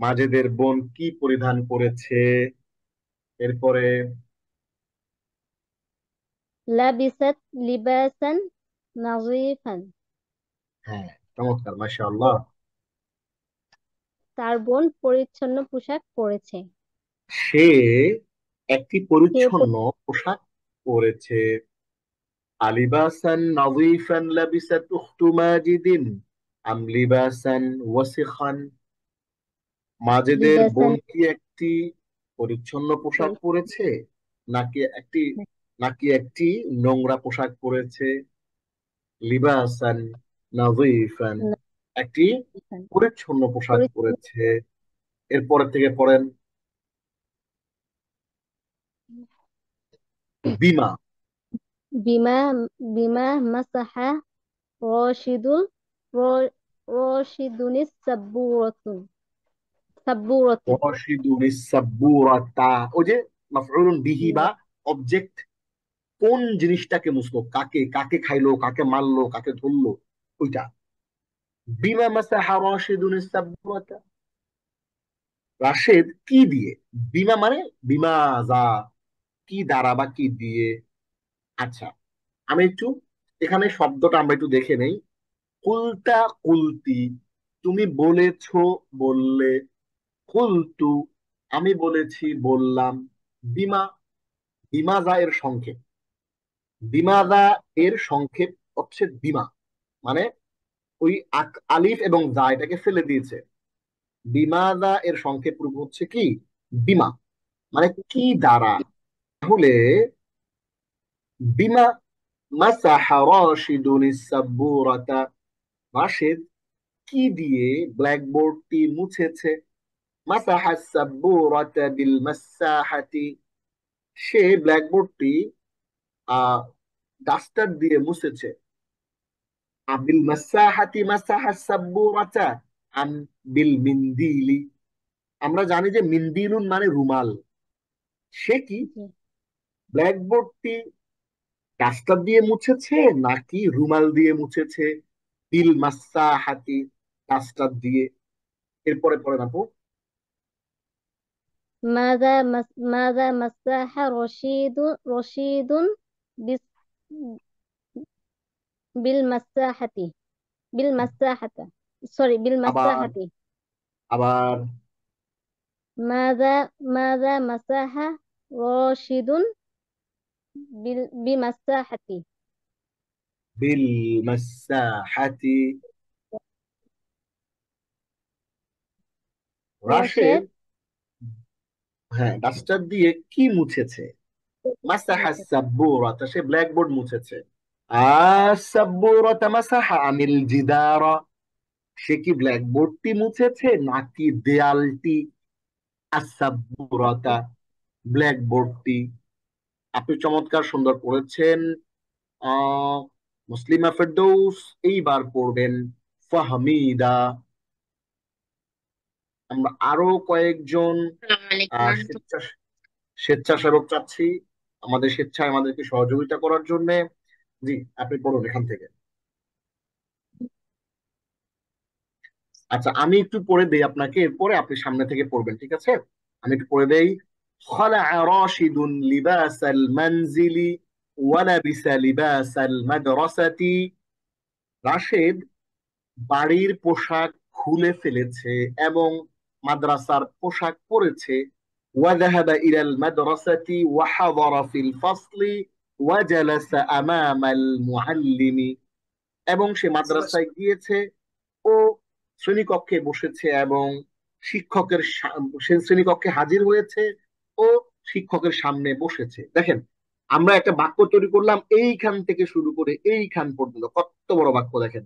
মাজেদের বোন কি পরিধান করেছে? এরপরে লাবিসাত লিবাসান নাজিফান হ্যাঁ, চমৎকার, মাশাআল্লাহ। তার বোন পরিচ্ছন্ন পোশাক পরেছে। সে একটি সে পরিচ্ছন্ন পোশাক পরেছে। আলিবাসান নাযীফান লাবিসাত উখতু মাজিদিন আম লিবাসান ওয়াসিখান, মাজেদের লিবাসান বোন কি একটি পরিচ্ছন্ন পোশাক পরেছে নাকি একটি, নাকি একটি নোংরা পোশাক পরেছে? লিবাসান নাযীফান, একটি নাজিফান পরিচ্ছন্ন পোশাক পরিচ্ছন্ন পরেছে। এরপরে থেকে পড়েন। বিমা বিমা বিমা মাসাহা রশিদুল র- রশিদুনিস সাব্বুরতু। রাশিদুনিস সাব্বুরাতা, ওই যে মাফউলুন বিহি বা অবজেক্ট, কোন জিনিসটাকে মুছলো, কাকে কাকে খাইলো, কাকে মারলো, কাকে ধরলো, ওইটা। বিমা মাসাহা রাশিদুনিস সাব্বুরাতা, রাশেদ কি দিয়ে, বিমা মানে বিমা যা, কি দ্বারা বা কি দিয়ে। আচ্ছা, আমি একটু এখানে শব্দটা আমরা একটু দেখে নেই। কুলতা কুলতি, তুমি বলেছো, বললে। কুলতু, আমি বলেছি, বললাম। বিমা, বিমাজা এর সংক্ষেপ, বিমাজা এর সংক্ষেপ হচ্ছে বিমা, মানে ওই আলিফ এবং জা এটাকে ফেলে দিয়েছে। বিমাজা এর সংক্ষেপ রূপ হচ্ছে কি, বিমা, মানে কি দ্বারা। তাহলে বিমা মাসাহা রাশিদুন সাব্বুরাতা, রাশেদ কি দিয়ে ব্ল্যাকবোর্ডটি মুছেছে। মাসাহা সাব্বুরাতা বিল মাসাহাতি, সে ব্ল্যাকবোর্ডটি আহ ডাস্টার দিয়ে মুছেছে। আবিল মাসাহাতি মাসাহা সাব্বুরাতা আম বিল মিন্দিলি, আমরা জানি যে মিন্দিলুন মানে রুমাল। সে কি জি। ব্ল্যাকবোর্ডটি ডাস্টার দিয়ে মুছেছে নাকি রুমাল দিয়ে মুছেছে। বিল মাসাহাতি, ডাস্টার দিয়ে। এরপরে পড়েন আপু। মাযা মাসাহা রশিদুন বিস বিল মাসাহাতি বিল মাসাহাতা সরি বিল আবার মাসাহাতি। আবার মাযা মাসাহা রশিদুন বিমাসাহাতি। বিল মাসাহাতি, রাশেদ রশেদ হ্যাঁ ডাস্টার দিয়ে কি মুছেছে। মাসাহা মুছে। সাব্বুরাতা, সে ব্ল্যাকবোর্ড মুছেছে। আসাব্বুরাতা মাসাহা আমিল জিদারা, সে কি ব্ল্যাকবোর্ডটি মুছেছে নাকি দেয়ালটি। আসাব্বুরাতা, ব্ল্যাকবোর্ডটি। আপনি চমৎকার সুন্দর পড়েছেন। আহ মুসলিমা ফেরদৌস এইবার পড়বেন ফাহমিদা। আমরা আরো কয়েকজন স্বেচ্ছাসেবক চাচ্ছি আমাদের স্বেচ্ছায় আমাদেরকে সহযোগিতা করার জন্য। জি, আপনি পড়ুন এখান থেকে। আচ্ছা, আমি একটু পড়ে দেই আপনাকে, এরপরে আপনি সামনে থেকে পড়বেন, ঠিক আছে? আমি একটু পড়ে দেই। خلع راشد لباس المنزل ولبس لباس المدرسة, রাশেদ বাড়ির পোশাক খুলে ফেলেছে এবং মাদ্রাসার পোশাক পরেছে। وذهب إلى المدرسة وحضر في الفصل وجلس أمام المعلم, এবং সে মাদ্রাসায় গিয়েছে ও শ্রেণীকক্ষে বসেছে এবং সে শ্রেণীকক্ষে হাজির হয়েছে ও শিক্ষকের সামনে বসেছে। দেখেন, আমরা একটা বাক্য তৈরি করলাম এইখান থেকে শুরু করে এইখান পর্যন্ত, কত বড় বাক্য দেখেন।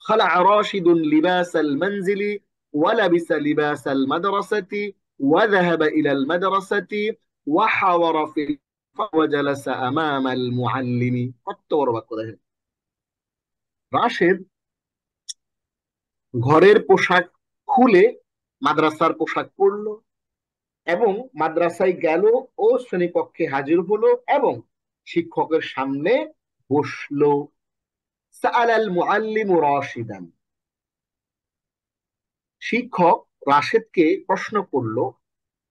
خلع راشد لباس المنزل ولبس لباس المدرسة وذهب إلى المدرسة وحضر في وجلس أمام المعلم, কত বড় বাক্য দেখেন। রাশেদ ঘরের পোশাক খুলে মাদ্রাসার পোশাক পরলো এবং মাদ্রাসায় গেল ও শ্রেণীকক্ষে হাজির হলো এবং শিক্ষকের সামনে বসলো। সাআলাল মুআল্লিমু রাশিদান, শিক্ষক রাশেদকে প্রশ্ন করলো,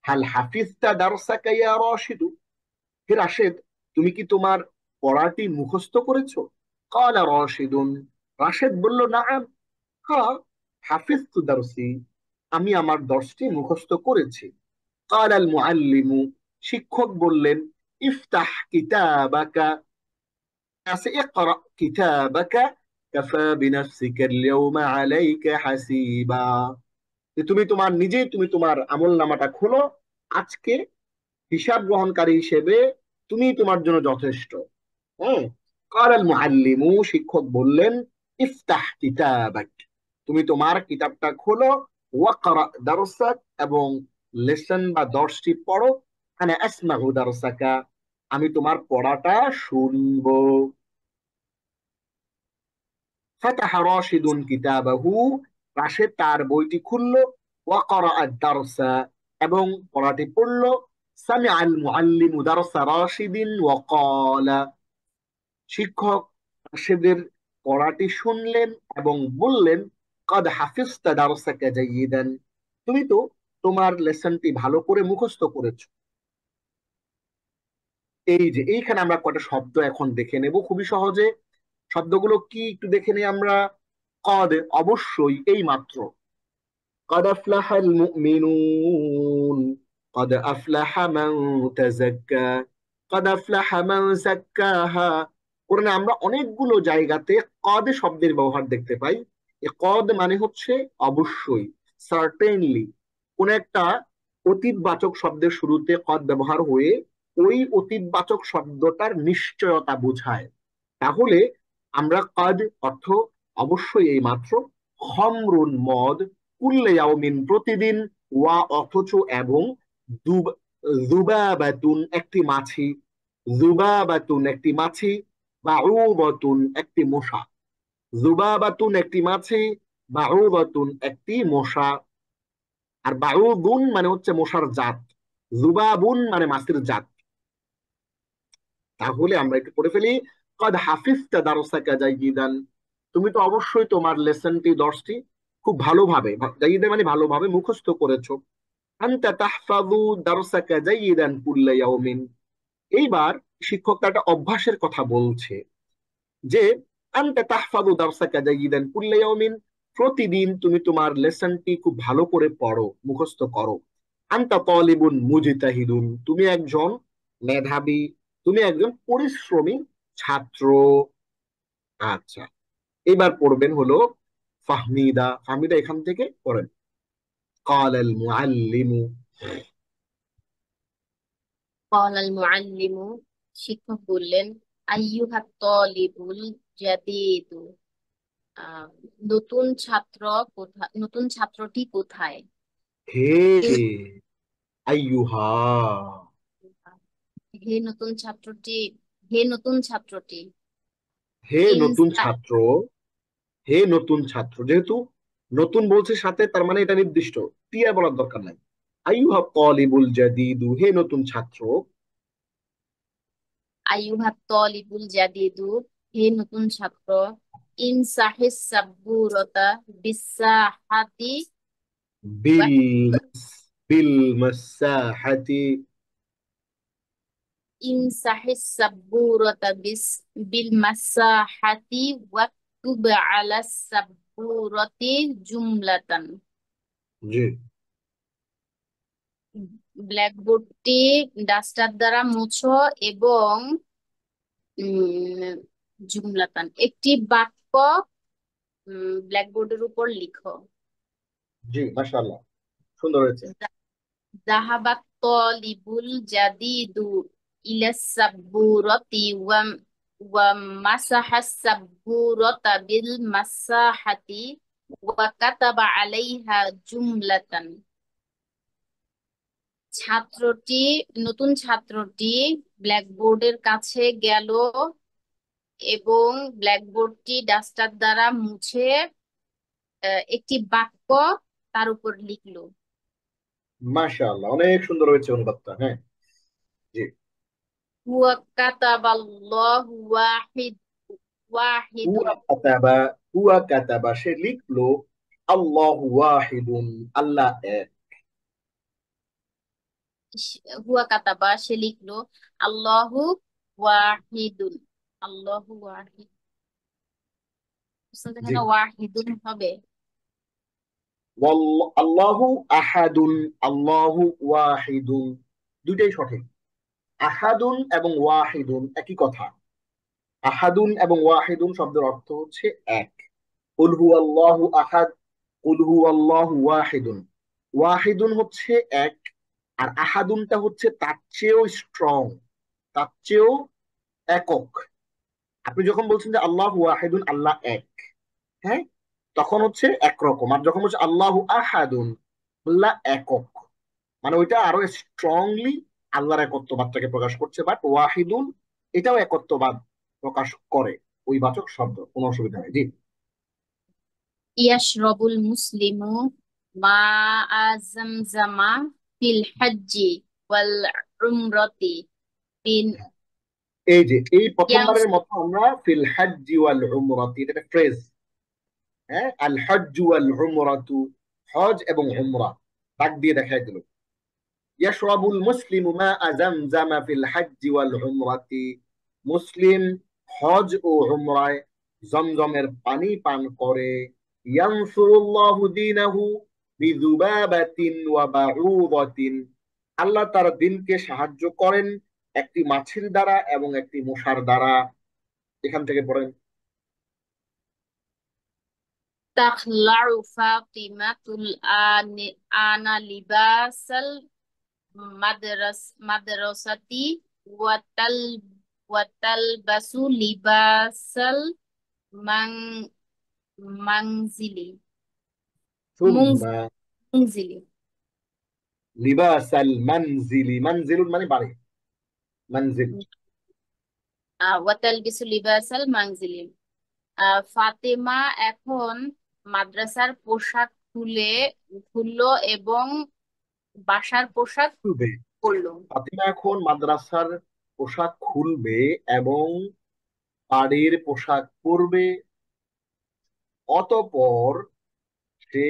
হাল হাফিজতা দারসাকা ইয়া রাশিদু, হে রাশেদ তুমি কি তোমার পড়াটি মুখস্থ করেছো। ক্বালা রাশিদুন, রাশেদ বলল, নাআম, হ্যাঁ, হাফিজতু দারসি, আমি আমার দর্শটি মুখস্থ করেছি। ক্বালা আল মুআল্লিমু, শিক্ষক বললেন, ইফতাহ কিতাবাকা, আছে ইকরা কিতাবাকা কাফা বিনাফসিকা আল-ইয়াওমা আলাইকা হাসিবা, যে তুমি তোমার আমল নামাটা খোলো, আজকে হিসাব গ্রহণকারী হিসেবে তুমি তোমার জন্য যথেষ্ট। হ্যাঁ, ক্বালা আল মুআল্লিমু, শিক্ষক বললেন, ইফতাহ কিতাবাক, তুমি তোমার কিতাবটা খোলো, ওয়াকরা দারসাক, এবং লেসন বা দর্শটি পড়ো। আনা আসমাউ দারসাকা, আমি তোমার পড়াটা শুনবো। ফাতাহা রাশিদুন কিতাবাহু, রাশেদ তার বইটি খুললো। ওয়া ক্বারাআদ দারসা, এবং পড়াটি পড়লো। সামিআল মুআল্লিমু দারসা রাশিদিন ওয়া ক্বালা, শিক্ষক রাশেদের পড়াটি শুনলেন এবং বললেন, কাদ হাফিজতা দারসাকা জাইয়িদান, তুমি তো তোমার লেসনটি ভালো করে মুখস্থ করেছো। এই যে এইখানে আমরা কয়টা শব্দ এখন দেখে নেব খুবই সহজে। শব্দগুলো কি একটু দেখে নিই আমরা। কদ, অবশ্যই, এই মাত্র। قد أفلح المؤمنون قد أفلح من تزكى قد أفلح من زكاها। কোরআনে আমরা অনেকগুলো জায়গাতে কদ শব্দের ব্যবহার দেখতে পাই। এই কদ মানে হচ্ছে অবশ্যই, সার্টেনলি। কোন একটা অতীতবাচক শব্দের শুরুতে কদ ব্যবহার হয়ে ওই অতীতবাচক শব্দটার নিশ্চয়তা বোঝায়। তাহলে আমরা কদ অর্থ অবশ্যই, এই মাত্র। খমরুন, মদ। কুল্লে ইয়াউমিন, প্রতিদিন। ওয়া, অথচ, এবং। দুব- যুবাবাতুন, একটি মাছি। যুবাবাতুন, একটি মাছি। বাউদাতুন, একটি মশা। যুবাবাতুন, একটি মাছি। বাউদাতুন, একটি মশা। আর বাউদুন মানে হচ্ছে মশার জাত। যুবাবুন মানে মাছির জাত। তাহলে আমরা একটু পড়ে ফেলি। কদ হাফিজতা দারসাকা জাইয়িদান, তুমি তো অবশ্যই তোমার লেসনটি, দর্শটি খুব ভালোভাবে, জাইয়িদান মানে ভালোভাবে মুখস্থ করেছো। আনতা তাহফাযু দারসাকা জাইয়িদান কুল্লা ইয়াউমিন। এইবার শিক্ষক তার একটা অভ্যাসের কথা বলছে যে, আনতা তাহফাযু দারসাকা জাইয়িদান কুল্লা ইয়াউমিন, প্রতিদিন তুমি তোমার লেসনটি খুব ভালো করে পড়ো, মুখস্থ করো। আনতা তালিবুন মুজতাহিদুন, তুমি একজন মেধাবী, তুমি একজন পরিশ্রমী ছাত্র। আচ্ছা, এবার পড়বেন হলো ফাহমিদা। ফাহমিদা এখান থেকে পড়েন। قال المعلم। قال المعلم, শিক্ষক বললেন, আইয়ুহাত তালিবুল জাদীদু, আহ, নতুন ছাত্র কোথায়, নতুন ছাত্রটি কোথায়? হে আইয়ুহা, হে নতুন ছাত্রটি, হে নতুন ছাত্রটি। হে নতুন ইনসা, ছাত্র। হে নতুন ছাত্র, যেহেতু নতুন বলছে সাথে, তার মানে এটা নির্দিষ্ট, টিয়া বলার দরকার নাই। আইয়ুহা তালিবুল জাদীদু, হে নতুন ছাত্র। আইয়ুহাত তালিবুল জাদীদু, হে নতুন ছাত্র। ইনসাহিস সাব্বুরতা বিসাহাতি বিল বিল মাসাহাতি। ইমসাহিস সাব্বুরাতা বিল মাসাহাতি ওয়াকতুব আলা সাব্বুরাতি জুমলাতান। জি, ব্ল্যাকবোর্ডটি ডাস্টার দ্বারা মুছো এবং উম, জুমলাতান, একটি বাক্য ব্ল্যাকবোর্ডের উপর লিখো। জি, মাশাআল্লাহ, সুন্দর হয়েছে। যাহাবাত তালিবুল জাদিদু ইলাস সাব্বুরাতি ওয়া মাসাহাস সাব্বুরাতা বিল মাসাহাতি ওয়া কাতাবা আলাইহা জুমলাতান। ছাত্রটি, নতুন ছাত্রটি ব্ল্যাকবোর্ডের কাছে গেল এবং ব্ল্যাকবোর্ডটি ডাস্টার দ্বারা মুছে একটি বাক্য তার উপর লিখলো। মাশাআল্লাহ, অনেক সুন্দর হয়েছে অনুবাদটা। হ্যাঁ, জি। হুয়া কাতাবাল্লাহু ওয়াহিদুন। হুয়া কাতাবা, হুয়া কাতাবা, সে লিখলো। আল্লাহু ওয়াহিদুন, আল্লাহ এক। হুয়া কাতাবা, সে লিখলো। আল্লাহু ওয়াহিদুন, আল্লাহু ওয়াহিদ। উস্তাদ, জি। এখানে ওয়াহিদুন হবে। আল্লাহু আহাদুন, আল্লাহু ওয়াহিদুন, দুইটাই সঠিক। আহাদুন এবং ওয়াহিদুন একই কথা। আহাদুন এবং ওয়াহিদুন শব্দের অর্থ হচ্ছে এক। কুল হুয়াল্লাহু আহাদ, কুল হুয়াল্লাহু ওয়াহিদুন। ওয়াহিদুন হচ্ছে এক, আর আহাদুনটা হচ্ছে তার চেয়েও স্ট্রং, তার চেয়েও একক। আপনি যখন বলছেন যে আল্লাহু ওয়াহিদুন, আল্লাহ এক, হ্যাঁ, তখন হচ্ছে একরকম। আর যখন বলছে আল্লাহু আহাদুন, আল্লাহ একক, মানে ওইটা আরো স্ট্রংলি আল্লাহর একত্ববাদটাকে প্রকাশ করছে, বাট ওয়াহিদুন এটাও একত্ববাদ প্রকাশ করে, ওই বাচক শব্দ, কোনো অসুবিধা নেই। জি। ইয়াশরাবুল মুসলিমু মা জামজামা ফিল হজ্জি ওয়াল উমরাতি বিন এই যে এই প্রথমবারের ইয়াংস- মতো আমরা ফিল হাজ্জি ওয়াল উমরাতি, এটা একটা ফ্রেজ। হ্যাঁ, আল হজ্জু ওয়াল উমরাতু, হজ এবং উমরা দাগ দিয়ে দেখাই দিল। ইয়াশরাবুল মুসলিমু মা জামজামা ফিল হাজ্জি ওয়াল উমরাতি, মুসলিম হজ ও উমরায় জমজমের পানি পান করে। ইয়ানসুরুল্লাহু দীনাহু বিযুবাবাতিন ওয়া বাউদাতিন, আল্লাহ তার দিনকে সাহায্য করেন একটি মাছির দ্বারা এবং একটি মশার দ্বারা। এখান থেকে পড়েন। তাখলাউ ফাতিমাতুল আনা লিবাসাল মাদ্রাসাতি ওয়াতাল ওয়াতালবাসু লিবাসাল মাং মাংজিলি সুম্মা মুংজিলি লিবাসাল মানজিলি, মানজিলুন মানে বাড়ি, মানজিল। ওয়াতালবিসু লিবাসাল মাংজিলি। ফাতেমা এখন মাদ্রাসার পোশাক খুললো এবং বাসার পোশাক খুলবে, পরলো। ফাতিমা এখন মাদ্রাসার পোশাক খুলবে এবং বাড়ির পোশাক পরবে। অতঃপর সে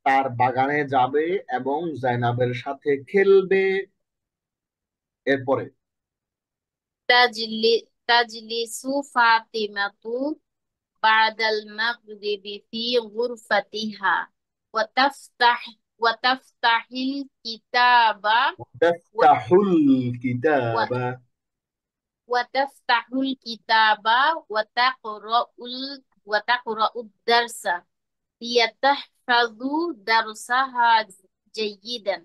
তার বাগানে যাবে এবং জাইনাবের সাথে খেলবে। এরপরে তাজলি তাজলিসু ফাতিমাতু বাদাল মাগরিবি ফি গুরফাতিহা ওয়াতাফতাহ ওয়াতাফতাহিল কিতাবা তাফতাহুল কিতাবা, ওয়াতাফতাহুল কিতাবা ওয়াতাকরাউদ দারসা লিয়াতাহফাযু দারসাহা জাইয়িদান।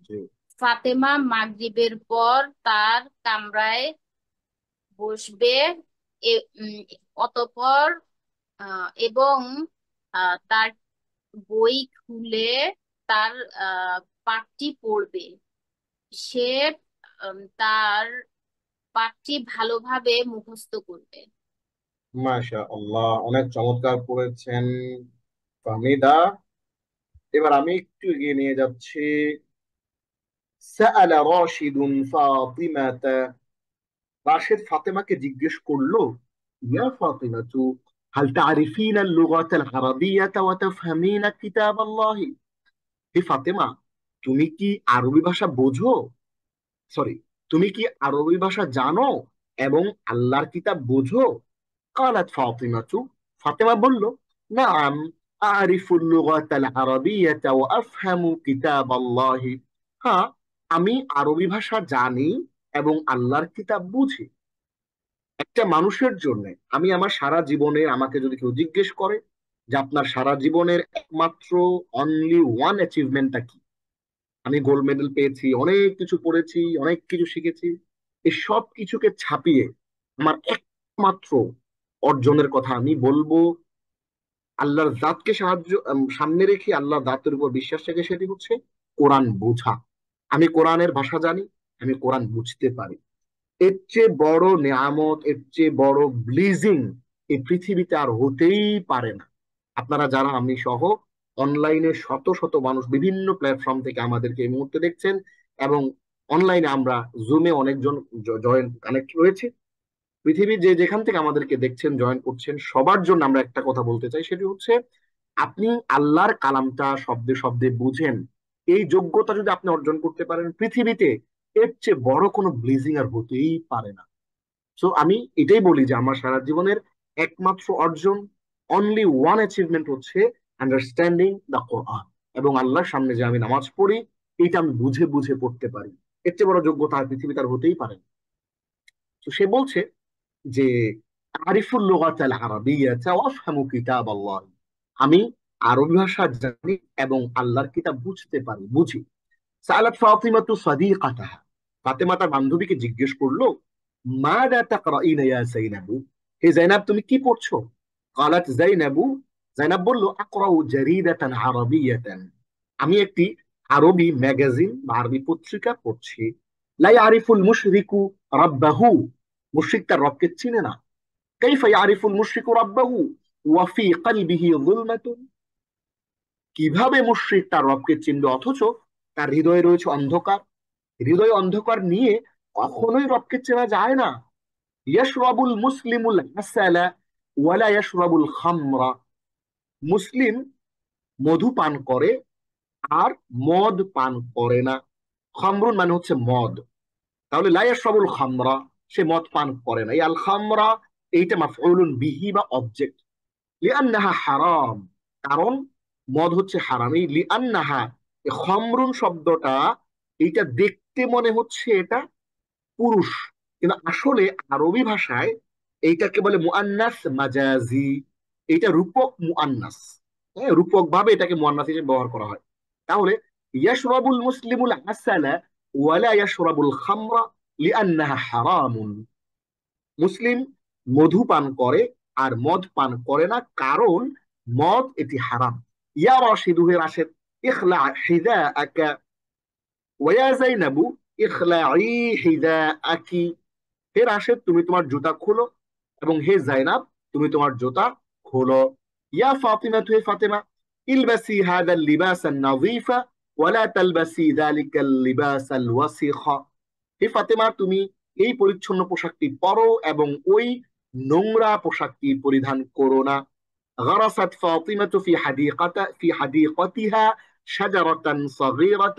জি, ফাতেমা মাগরিবের পর তার কামরায় বসবে, অতঃপর এবং তার বই খুলে তার পাঠটি পড়বে। সে তার পাঠটি ভালোভাবে মুখস্থ করবে। মাশাআল্লাহ, অনেক চমৎকার পড়েছেন ফাহমিদা। এবার আমি একটু এগিয়ে নিয়ে যাচ্ছি। সাআলা রাশিদুন ফাতিমাতা, রাশেদ ফাতেমাকে জিজ্ঞেস করলো, ইয়া ফাতিমাতু হাল তারিফিনা আল-লুগাত আল-আরাবিয়্যাতা ওয়া তাফহামিনা কিতাব আল্লাহ, হে ফাতেমা তুমি কি আরবি ভাষা বোঝো, সরি তুমি কি আরবি ভাষা জানো এবং আল্লাহর কিতাব বোঝো? قالت فاطمة, ফাতেমা বলল, নাম আরিফুল লুগাতাল আরাবিয়্যাতা ওয়া আফহামু কিতাব আল্লাহ, হ্যাঁ আমি আরবি ভাষা জানি এবং আল্লাহর কিতাব বুঝি। একটা মানুষের জন্য আমি আমার সারা জীবনে, আমাকে যদি কেউ জিজ্ঞেস করে যে আপনার সারা জীবনের একমাত্র অনলি ওয়ান অ্যাচিভমেন্টটা কি, আমি গোল্ড মেডেল পেয়েছি, অনেক কিছু পড়েছি, অনেক কিছু শিখেছি, এই সব কিছুকে ছাপিয়ে আমার একমাত্র অর্জনের কথা আমি বলবো, আল্লাহর জাতকে সামনে রেখে আল্লাহর জাতের উপর বিশ্বাস রেখে, সেটি হচ্ছে কোরআন বোঝা। আমি কোরআনের ভাষা জানি, আমি কোরআন বুঝতে পারি। এর চেয়ে বড় নেয়ামত, এর চেয়ে বড় ব্লিজিং এই পৃথিবীতে আর হতেই পারে না। আপনারা যারা, আমি সহ অনলাইনে শত শত মানুষ বিভিন্ন প্ল্যাটফর্ম থেকে আমাদেরকে এই মুহূর্তে দেখছেন, এবং অনলাইনে আমরা জুমে অনেকজন জয়েন কানেক্ট রয়েছে, পৃথিবীর যে যেখান থেকে আমাদেরকে দেখছেন, জয়েন করছেন, সবার জন্য আমরা একটা কথা বলতে চাই, সেটি হচ্ছে আপনি আল্লাহর কালামটা শব্দে শব্দে বুঝেন, এই যোগ্যতা যদি আপনি অর্জন করতে পারেন, পৃথিবীতে এর চেয়ে বড় কোনো ব্লেজিং আর হতেই পারে না। সো আমি এটাই বলি যে আমার সারা জীবনের একমাত্র অর্জন, অনলি ওয়ান অ্যাচিভমেন্ট হচ্ছে আন্ডারস্ট্যান্ডিং দ্য কোরআন, এবং আল্লাহর সামনে যে আমি নামাজ পড়ি এটা আমি বুঝে বুঝে পড়তে পারি। এর চেয়ে বড় যোগ্যতা আর পৃথিবীতে আর হতেই পারে না। তো সে বলছে যে আরিফুল লুগাত আল আরাবিয়্যাতা ওয়া আফহামু কিতাব আল্লাহ, আমি আরবি ভাষা জানি এবং আল্লাহর কিতাব বুঝতে পারি, বুঝি। সালাত ফাতিমাতু সাদিকাতাহা, ফাতেমা তার বান্ধবীকে জিজ্ঞেস করলো, মাযা তাকরাইনা ইয়া যায়নাবু, হে যায়নাব তুমি কি পড়ছো? قالت যায়নাবু, যায়নাব বলল, আকরাউ জারিদাতান আরাবিয়াতান, আমি একটি আরবি ম্যাগাজিন বা আরবি পত্রিকা পড়ছি। লা ইয়ারিফুল মুশরিকু রাব্বাহু, মুশরিক তার রবকে চিনে না। কাইফা ইয়ারিফুল মুশরিকু রাব্বাহু ওয়া ফি কলবিহি যুলমাতুন, কিভাবে মুশরিক তার রবকে চিনবে অথচ তার হৃদয়ে রয়েছে অন্ধকার। হৃদয়ে অন্ধকার নিয়ে কখনোই রবকে চেনা যায় না। ইয়াশরাবুল মুসলিমুল আসালা ওয়ালা ইয়াশরাবুল খামরা, মুসলিম মধু পান করে আর মদ পান করে না। খামরুন মানে হচ্ছে মদ, তাহলে লা ইয়াশরাবুল খামরা, সে মদ পান করে না। এই আল খামরা এইটা মাফউলুন বিহি বা অবজেক্ট। লিআন্নাহা হারাম, কারণ মদ হচ্ছে হারাম। এই লিআন্নাহা, এই খামরুন শব্দটা এইটা দেখতে মনে হচ্ছে এটা পুরুষ, কিন্তু আসলে আরবি ভাষায় এইটাকে বলে মুআন্নাস মাজাজি, এইটা রূপক মুআন্নাস। হ্যাঁ, রূপক ভাবে এটাকে মুআন্নাস হিসেবে ব্যবহার করা হয়। তাহলে ইয়াশরাবুল মুসলিমুল আসালা ওয়ালা ইয়াশরাবুল খামরা লিআন্নাহা হারামুন, মুসলিম মধু পান করে আর মদ পান করে না, কারণ মদ এটি হারাম। ইয়া রাশিদু, হে রাশেদ, ইখলা হিদাআকা ওয়া যায়নাবু ইখলাঈ হিদাআকি, হে রাশেদ তুমি তোমার জুতা খোলো এবং হে জাইনাব তুমি তোমার জুতা খোলো। ইয়া ফাতিমা, হে ফাতিমা, ইলবাসি হাদাল লিবাসান নাযীফা ওয়ালা তালবাসি যালিকাল লিবাসাল ওয়াসিখা, হে ফাতিমা তুমি এই পরিচ্ছন্ন পোশাকটি পরো এবং ওই নোংরা পোশাকটি পরিধান করো না। غرست فاطمة في حديقتها شجرة صغيرة,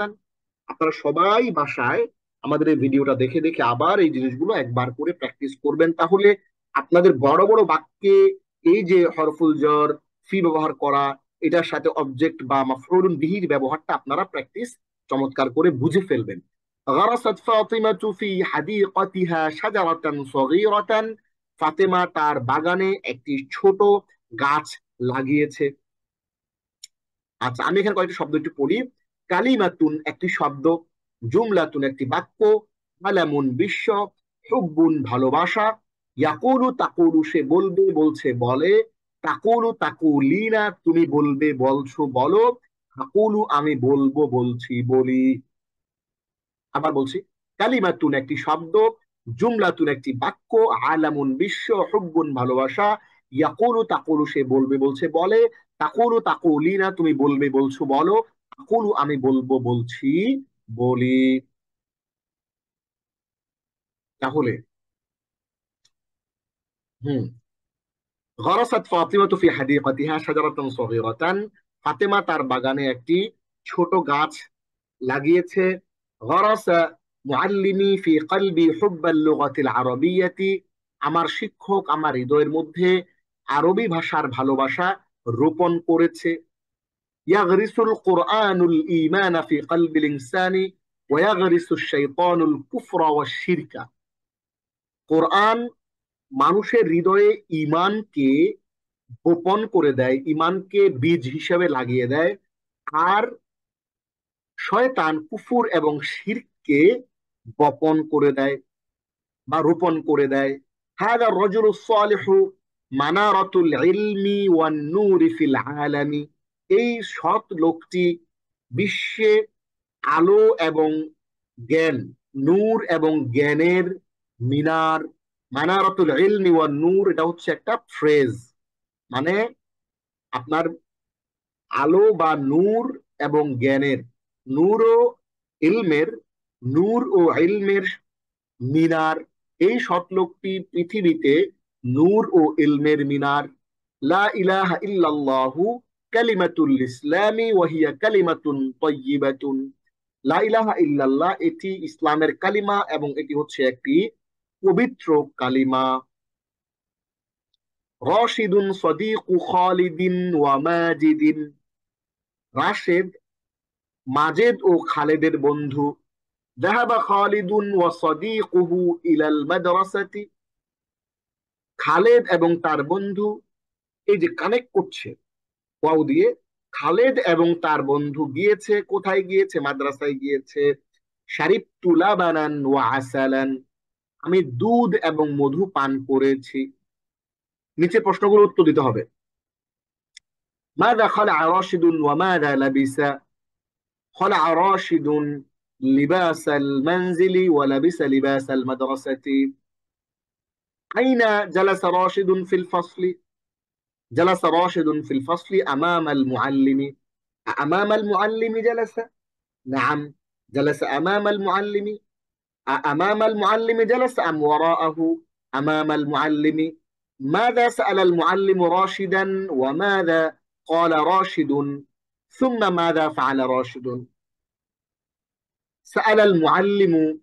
আপনারা সবাই বাসায় আমাদের এই ভিডিওটা দেখে দেখে আবার এই জিনিসগুলো একবার করে প্র্যাকটিস করবেন, তাহলে আপনাদের বড় বড় বাক্যে এই যে হরফুল জর ফি ব্যবহার করা, এটার সাথে অবজেক্ট বা মাফউলুন বিহির ব্যবহারটা আপনারা প্র্যাকটিস চমৎকার করে বুঝে ফেলবেন। غرست فاطمة في حديقتها شجرة صغيرة, ফাতেমা তার বাগানে একটি ছোট গাছ লাগিয়েছে। আচ্ছা, আমি এখানে কয়েকটি শব্দ একটু পড়ি। কালিমাতুন একটি শব্দ, জুমলাতুন একটি বাক্য, আলামুন বিশ্ব, হুব্বুন ভালোবাসা, ইয়াকুলু তাকুলু সে বলবে বলছে বলে, তাকুলু তাকুলিনা তুমি বলবে বলছো বলো, তাকুলু আমি বলবো বলছি বলি। আবার বলছি, কালিমাতুন একটি শব্দ, জুমলাতুন একটি বাক্য, আলামুন বিশ্ব, হুব্বুন ভালোবাসা, ইয়াকুলু তাকুলু সে বলবে বলছে বলে, তাকুলু তাকুলিনা তুমি বলবে বলছো বলো, তাকুলু আমি বলবো বলছি বলি। তাহলে غرست فاطمة في حديقتها شجرة صغيرة, ফাতেমা তার বাগানে একটি ছোট গাছ লাগিয়েছে। غرس মুআল্লিমি ফি কলবি হুব্বাল লুগাতিল আরাবিয়্যাতি, আমার শিক্ষক আমার হৃদয়ের মধ্যে আরবি ভাষার ভালোবাসা রোপণ করেছে। ইয়াগরিসুল কুরআনুল ঈমানা ফি কলবিল ইনসানি ওয়া ইয়াগরিসুশ শাইতানুল কুফরা ওয়াশ শিরকা, কোরআন মানুষের হৃদয়ে ঈমানকে বপন করে দেয়, ঈমানকে বীজ হিসেবে লাগিয়ে দেয়, আর শয়তান কুফুর এবং শিরককে বপন করে দেয় বা রোপণ করে দেয়। হাদা রাজুলু সালিহু মানারাতুল ইলমি ওয়ান নূরি ফিল আলামি, এই সৎ লোকটি বিশ্বে আলো এবং জ্ঞান, নূর এবং জ্ঞানের মিনার। মানারাতুল ইলমি ওয়ান নূর, এটা হচ্ছে একটা ফ্রেজ, মানে আপনার আলো বা নূর এবং জ্ঞানের, নূর ও ইলমের, নূর ও ইলমের মিনার। এই সৎ লোকটি পৃথিবীতে নূর ও ইলমের মিনার। লা ইলাহা ইল্লাল্লাহু কালিমাতুল ইসলামি ওয়া হিয়া কালিমাতুন তাইয়্যিবাতুন, লা ইলাহা ইল্লাল্লাহ এটি ইসলামের কালিমা এবং এটি হচ্ছে একটি পবিত্র কালিমা। রাশিদুন সাদিকু খালিদিন ওয়া মাজিদিন, রাশেদ মাজেদ ও খালেদের বন্ধু। যাহাবা খালিদুন ওয়া সাদিকুহু ইলাল মাদ্রাসাতি, খালেদ এবং তার বন্ধু, এই যে কানেক্ট করছে ওয়াও দিয়ে, খালেদ এবং তার বন্ধু গিয়েছে, কোথায় গিয়েছে? মাদ্রাসায় গিয়েছে। শারিবতু লাবানান ওয়া আসালান, আমি দুধ এবং মধু পান করেছি। নিচে প্রশ্নগুলোর উত্তর দিতে হবে। মাযা খালা'a রাশিদুন ওয়া মাযা লাবিসা, খালা'a রাশিদুন لباس المنزل ولبس لباس المدرسة. أين جلس راشد في الفصل؟ جلس راشد في الفصل أمام المعلم. أمام المعلم جلس؟ نعم، جلس أمام المعلم. أمام المعلم جلس أم وراءه؟ أمام المعلم. ماذا سأل المعلم راشدا وماذا قال راشد؟ ثم ماذا فعل راشد؟ سأل المعلم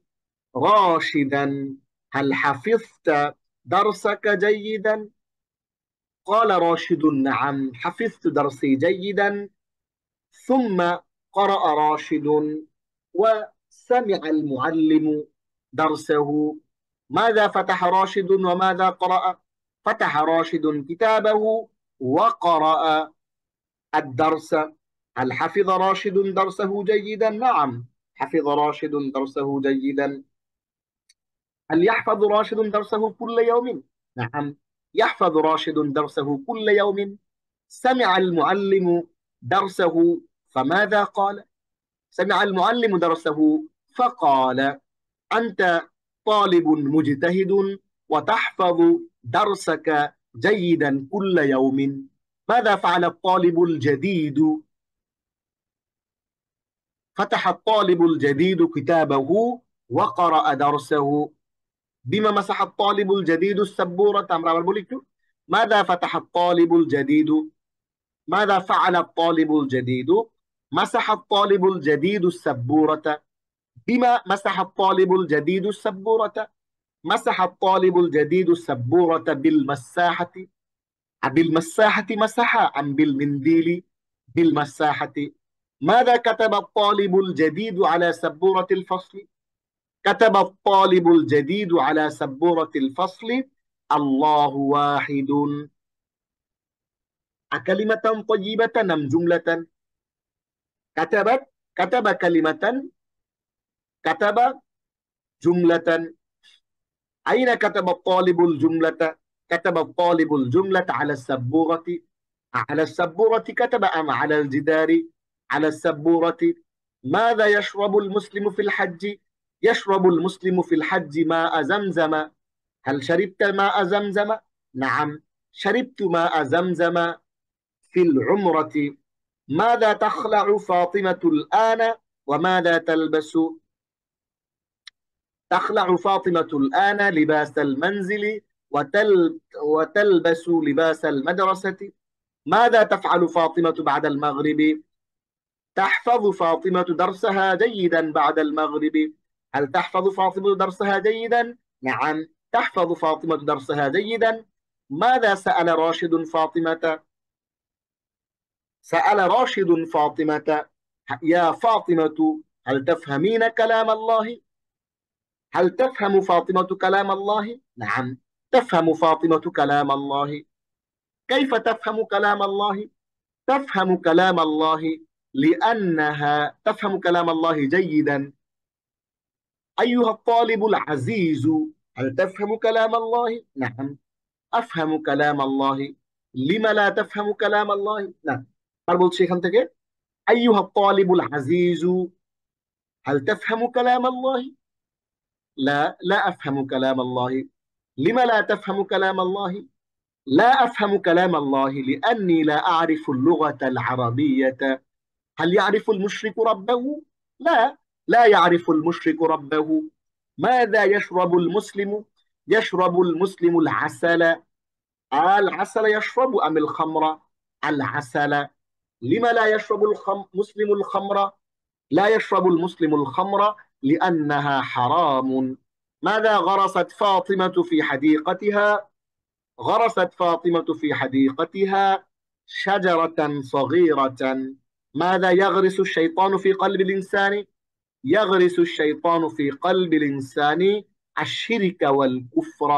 راشدا: هل حفظت درسك جيدا؟ قال راشد: نعم، حفظت درسي جيدا. ثم قرأ راشد وسمع المعلم درسه. ماذا فتح راشد وماذا قرأ؟ فتح راشد كتابه وقرأ الدرس. هل حفظ راشد درسه جيدا؟ نعم، حفظ راشد درسه جيدا. هل يحفظ راشد درسه كل يوم؟ نعم، يحفظ راشد درسه كل يوم. سمع المعلم درسه فماذا قال؟ سمع المعلم درسه فقال: أنت طالب مجتهد وتحفظ درسك جيدا كل يوم. ماذا فعل الطالب الجديد؟ فتح الطالب الجديد كتابه وقرأ درسه. بما مسح الطالب الجديد السبورة؟ ماذا فتح الطالب الجديد؟ ماذا فعل الطالب الجديد؟ مسح الطالب الجديد السبورة. بما مسح الطالب الجديد السبورة؟ مسح الطالب الجديد السبورة بالمساحة. بالمساحة مسح أم بالمنديل؟ بالمساحة. ماذا كتب الطالب الجديد على سبورة الفصل؟ كتب الطالب الجديد على سبورة الفصل: الله واحد. أكلمة طيبة أم جملة؟ كتب كلمة، كتب جملة. أين كتب الطالب الجملة؟ كتب الطالب الجملة على السبورة. على السبورة كتب أم على الجدار؟ على السبورة. ماذا يشرب المسلم في الحج؟ يشرب المسلم في الحج ماء زمزم. هل شربت ماء زمزم؟ نعم، شربت ماء زمزم في العمرة. ماذا تخلع فاطمة الآن وماذا تلبس؟ تخلع فاطمة الآن لباس المنزل وتلبس لباس المدرسة. ماذا تفعل فاطمة بعد المغرب؟ تحفظ فاطمة درسها جيدا بعد المغرب. هل تحفظ فاطمة درسها جيدا؟ نعم، تحفظ فاطمة درسها جيدا. ماذا سأل راشد فاطمة؟ سأل راشد فاطمة: يا فاطمة، هل تفهمين كلام الله؟ هل تفهم فاطمة كلام الله؟ نعم، تفهم فاطمة كلام الله. كيف تفهم كلام الله؟ تفهم كلام الله لأنها تفهم كلام الله جيدا. أيها الطالب العزيز، هل تفهم كلام الله؟ نعم، أفهم كلام الله. لما لا تفهم كلام الله؟ نعم، বলছি এখান থেকে أيها الطالب العزيز، هل تفهم كلام الله؟ لا، لا أفهم كلام الله. لما لا تفهم كلام الله؟ لا أفهم كلام الله لأني لا أعرف اللغة العربية. هل يعرف المشرك ربه؟ لا، لا يعرف المشرك ربه. ماذا يشرب المسلم؟ يشرب المسلم العسل. العسل يشرب أم الخمر؟ العسل. لما لا يشرب المسلم الخمر؟ لا يشرب المسلم الخمر لأنها حرام. ماذا غرست فاطمة في حديقتها؟ غرست فاطمة في حديقتها شجرة صغيرة. ماذا يغرس الشيطان في قلب الإنسان؟ يغرس الشيطان في قلب الإنسان الشرك والكفر.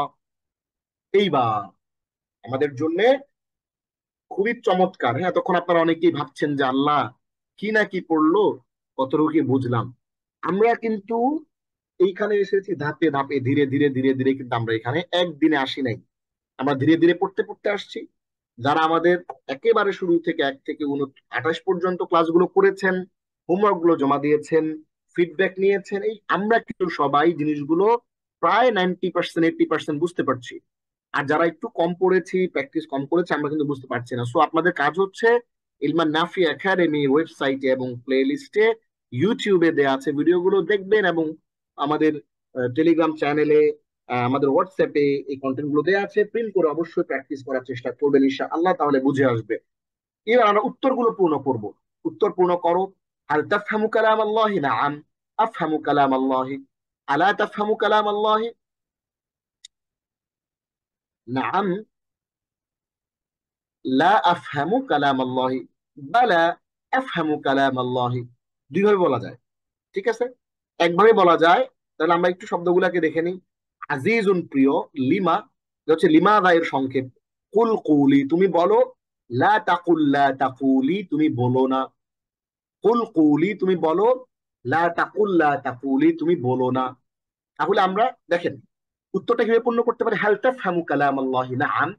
এইবার আমাদের জন্য খুবই চমৎকার। হ্যাঁ, তখন আপনারা অনেকেই ভাবছেন যে আল্লাহ কি না কি পড়লো, কতটুকু কি বুঝলাম। আমরা কিন্তু এইখানে এসেছি ধাপে ধাপে, ধীরে ধীরে ধীরে ধীরে, কিন্তু আমরা এখানে একদিনে আসি নাই। আমরা ধীরে ধীরে পড়তে পড়তে আসছি। যারা আমাদের একেবারে শুরু থেকে 1 থেকে 28 পর্যন্ত ক্লাসগুলো করেছেন, হোমওয়ার্ক গুলো জমা দিয়েছেন, ফিডব্যাক নিয়েছেন, এই আমরা কিন্তু সবাই জিনিসগুলো প্রায় 90% 80% বুঝতে পারছি। আর যারা একটু কম পড়েছি, প্র্যাকটিস কম করেছে, আমরা কিন্তু বুঝতে পারছি না। সো আপনাদের কাজ হচ্ছে ইলমান নাফি একাডেমি ওয়েবসাইটে এবং প্লে লিস্টে ইউটিউবে দেওয়া আছে ভিডিওগুলো দেখবেন, এবং আমাদের টেলিগ্রাম চ্যানেলে, আমাদের হোয়াটসঅ্যাপে এই কন্টেন্ট গুলো দেওয়া আছে, প্রিন্ট করে অবশ্যই প্র্যাকটিস করার চেষ্টা করবেন ইনশাআল্লাহ, তাহলে বুঝে আসবে। এবার আমরা উত্তরগুলো পূর্ণ করব। উত্তর পূর্ণ করো। হাল তাফহামু কালাম আল্লাহ? নাআম আফহামু কালাম আল্লাহ। আলা তাফহামু কালাম আল্লাহ? নাআম লা আফহামু কালাম আল্লাহ। বালা আফহামু কালাম আল্লাহ। দুইভাবে বলা যায়, ঠিক আছে? একভাবে বলা যায়, তাহলে আমরা একটু শব্দগুলোকে দেখে নিই। আজিজুন প্রিয়, লিমা হচ্ছে লিমাদা এর সংক্ষেপ। কুল কুলি তুমি বলো, লা তাকুল লা তাকুলি তুমি বলো না। কুল কুলি তুমি বলো, লা তাকুল লা তাকুলি তুমি বলো না। তাহলে আমরা দেখেন উত্তরটা কিভাবে পূর্ণ করতে পারি। হাল তাফহামু কালাম আল্লাহ? নাআম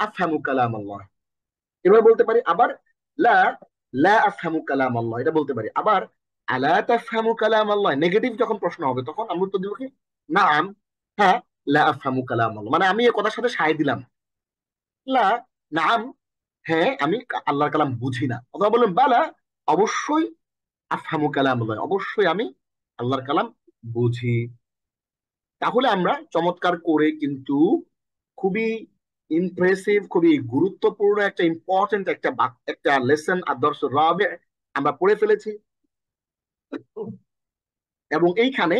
আফহামু কালাম আল্লাহ। এভাবে বলতে পারি। আবার লা লা আফহামু কালাম আল্লাহ, এটা বলতে পারি। আবার আলা তাফহামু কালাম আল্লাহ, নেগেটিভ যখন প্রশ্ন হবে তখন আমরা উত্তর দিব কি? নাআম, হ্যাঁ, লা আফহামু কালাম আল্লাহ, মানে আমি এই কথার সাথে সায় দিলাম। লা, নাআম, হ্যাঁ আমি আল্লাহর কালাম বুঝি না। অথবা বললাম বালা, অবশ্যই, আফহামু কালাম আল্লাহ, অবশ্যই আমি আল্লাহর কালাম বুঝি। তাহলে আমরা চমৎকার করে কিন্তু খুবই ইমপ্রেসিভ, খুবই গুরুত্বপূর্ণ একটা ইম্পর্টেন্ট একটা লেসন আদর্শ রাবে আমরা পড়ে ফেলেছি। এবং এইখানে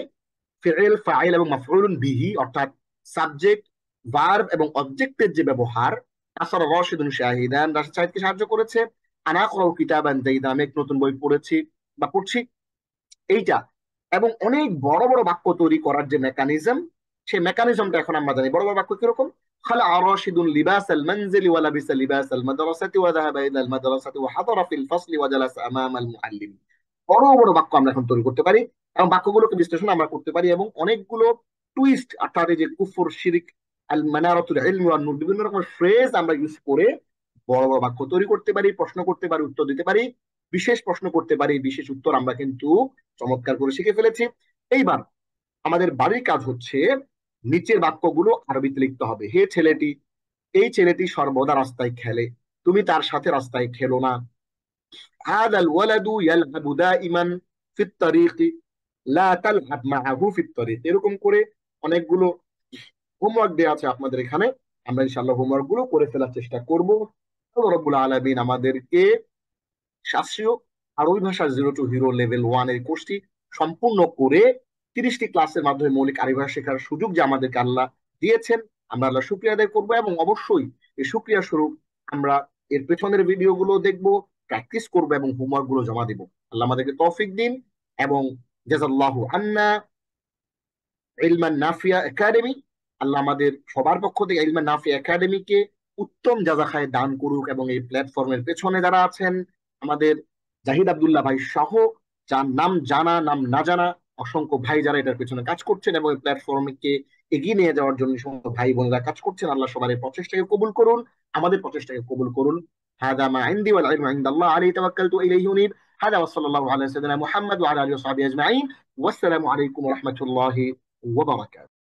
ফিল, ফাইল এবং মাফউলুন বিহি অর্থাৎ সাবজেক্ট, ভার্ব এবং অবজেক্টের যে ব্যবহার, আসার রাশিদুন শাহিদান, রাশিদ সাহেবকে সাহায্য করেছে। আনা করাউ কিতাবান জাইদা, আমি এক নতুন বই পড়েছি বা পড়ছি, এইটা। এবং অনেক বড় বড় বাক্য তৈরি করার যে মেকানিজম, সেই মেকানিজমটা এখন আমরা জানি। বড় বড় বাক্য কিরকম? খালা রাশিদুন লিবাস আল মানজিলি ওয়া লাবিসা লিবাস আল মাদ্রাসাতি ওয়া যাহাবা ইলা আল মাদ্রাসাতি ওয়া হাদারা ফিল ফাসলি ওয়া জালাসা আমাম আল মুআল্লিম। বড় বড় বাক্য আমরা এখন তৈরি করতে পারি এবং বাক্যগুলোকে বিশ্লেষণ আমরা করতে পারি, এবং অনেকগুলো টুইস্ট অর্থাৎ এই যে কুফর, শিরিক, আল মানারাতুল ইলম ওয়ান নূর, বিভিন্ন রকমের ফ্রেজ আমরা ইউজ করে বড় বড় বাক্য তৈরি করতে পারি, প্রশ্ন করতে পারি, উত্তর দিতে পারি, বিশেষ প্রশ্ন করতে পারি, বিশেষ উত্তর আমরা কিন্তু চমৎকার করে শিখে ফেলেছি। এইবার আমাদের বাড়ির কাজ হচ্ছে নিচের বাক্যগুলো আরবিতে লিখতে হবে। হে ছেলেটি, এই ছেলেটি সর্বদা রাস্তায় খেলে, তুমি তার সাথে রাস্তায় খেলো না। হাদাল ওয়ালাদু ইয়ালআবু দাইমান ফিত তারিকি লা তালআব মাআহু ফিত তারিক। এরকম করে অনেকগুলো হোমওয়ার্ক দেওয়া আছে আপনাদের এখানে, আমরা ইনশাআল্লাহ হোমওয়ার্ক গুলো করে ফেলার চেষ্টা করব। আল্লাহ রাব্বুল আলামিন আমাদেরকে শাস্ত্রীয় আরবি ভাষা 0 to হিরো লেভেল 1 এর কোর্সটি সম্পূর্ণ করে 30টি ক্লাসের মাধ্যমে মৌলিক আরবি ভাষা শেখার সুযোগ যে আমাদেরকে আল্লাহ দিয়েছেন, আমরা আল্লাহ শুকরিয়া আদায় করবো। এবং অবশ্যই এই শুকরিয়া স্বরূপ আমরা এর পেছনের ভিডিওগুলো দেখব, প্র্যাকটিস করবো এবং হোমওয়ার্ক গুলো জমা দিব। আল্লাহ আমাদেরকে তৌফিক দিন। এবং জাযাল্লাহু আন্না ইলমান নাফিয়া একাডেমি, আল্লাহ আমাদের সবার পক্ষ থেকে ইলমান নাফিয়া একাডেমিকে উত্তম জাযাখায় দান করুক। এবং এই প্ল্যাটফর্মের পেছনে যারা আছেন, আমাদের জাহিদ আব্দুল্লাহ ভাই সহ, যার নাম জানা নাম না জানা অসংখ্য ভাই যারা এটার পেছনে কাজ করছেন এবং এই প্ল্যাটফর্মকে এগিয়ে নিয়ে যাওয়ার জন্য সমস্ত ভাই বোনেরা কাজ করছেন, আল্লাহ সবার এই প্রচেষ্টাকে কবুল করুন, আমাদের প্রচেষ্টাকে কবুল করুন। হাদা মা ইনদি ওয়াল ইলমু ইনদাল্লাহ আলাইহি তাওয়াক্কালতু ইলাইহি উনীব। হাদা ওয়া সাল্লাল্লাহু আলা সাইয়্যিদিনা মুহাম্মদ ওয়া আলা আলিহি ওয়া সাহবিহি আজমাইন। ওয়াসসালামু আলাইকুম ওয়া রাহমাতুল্লাহি ওয়া বারাকাতুহু।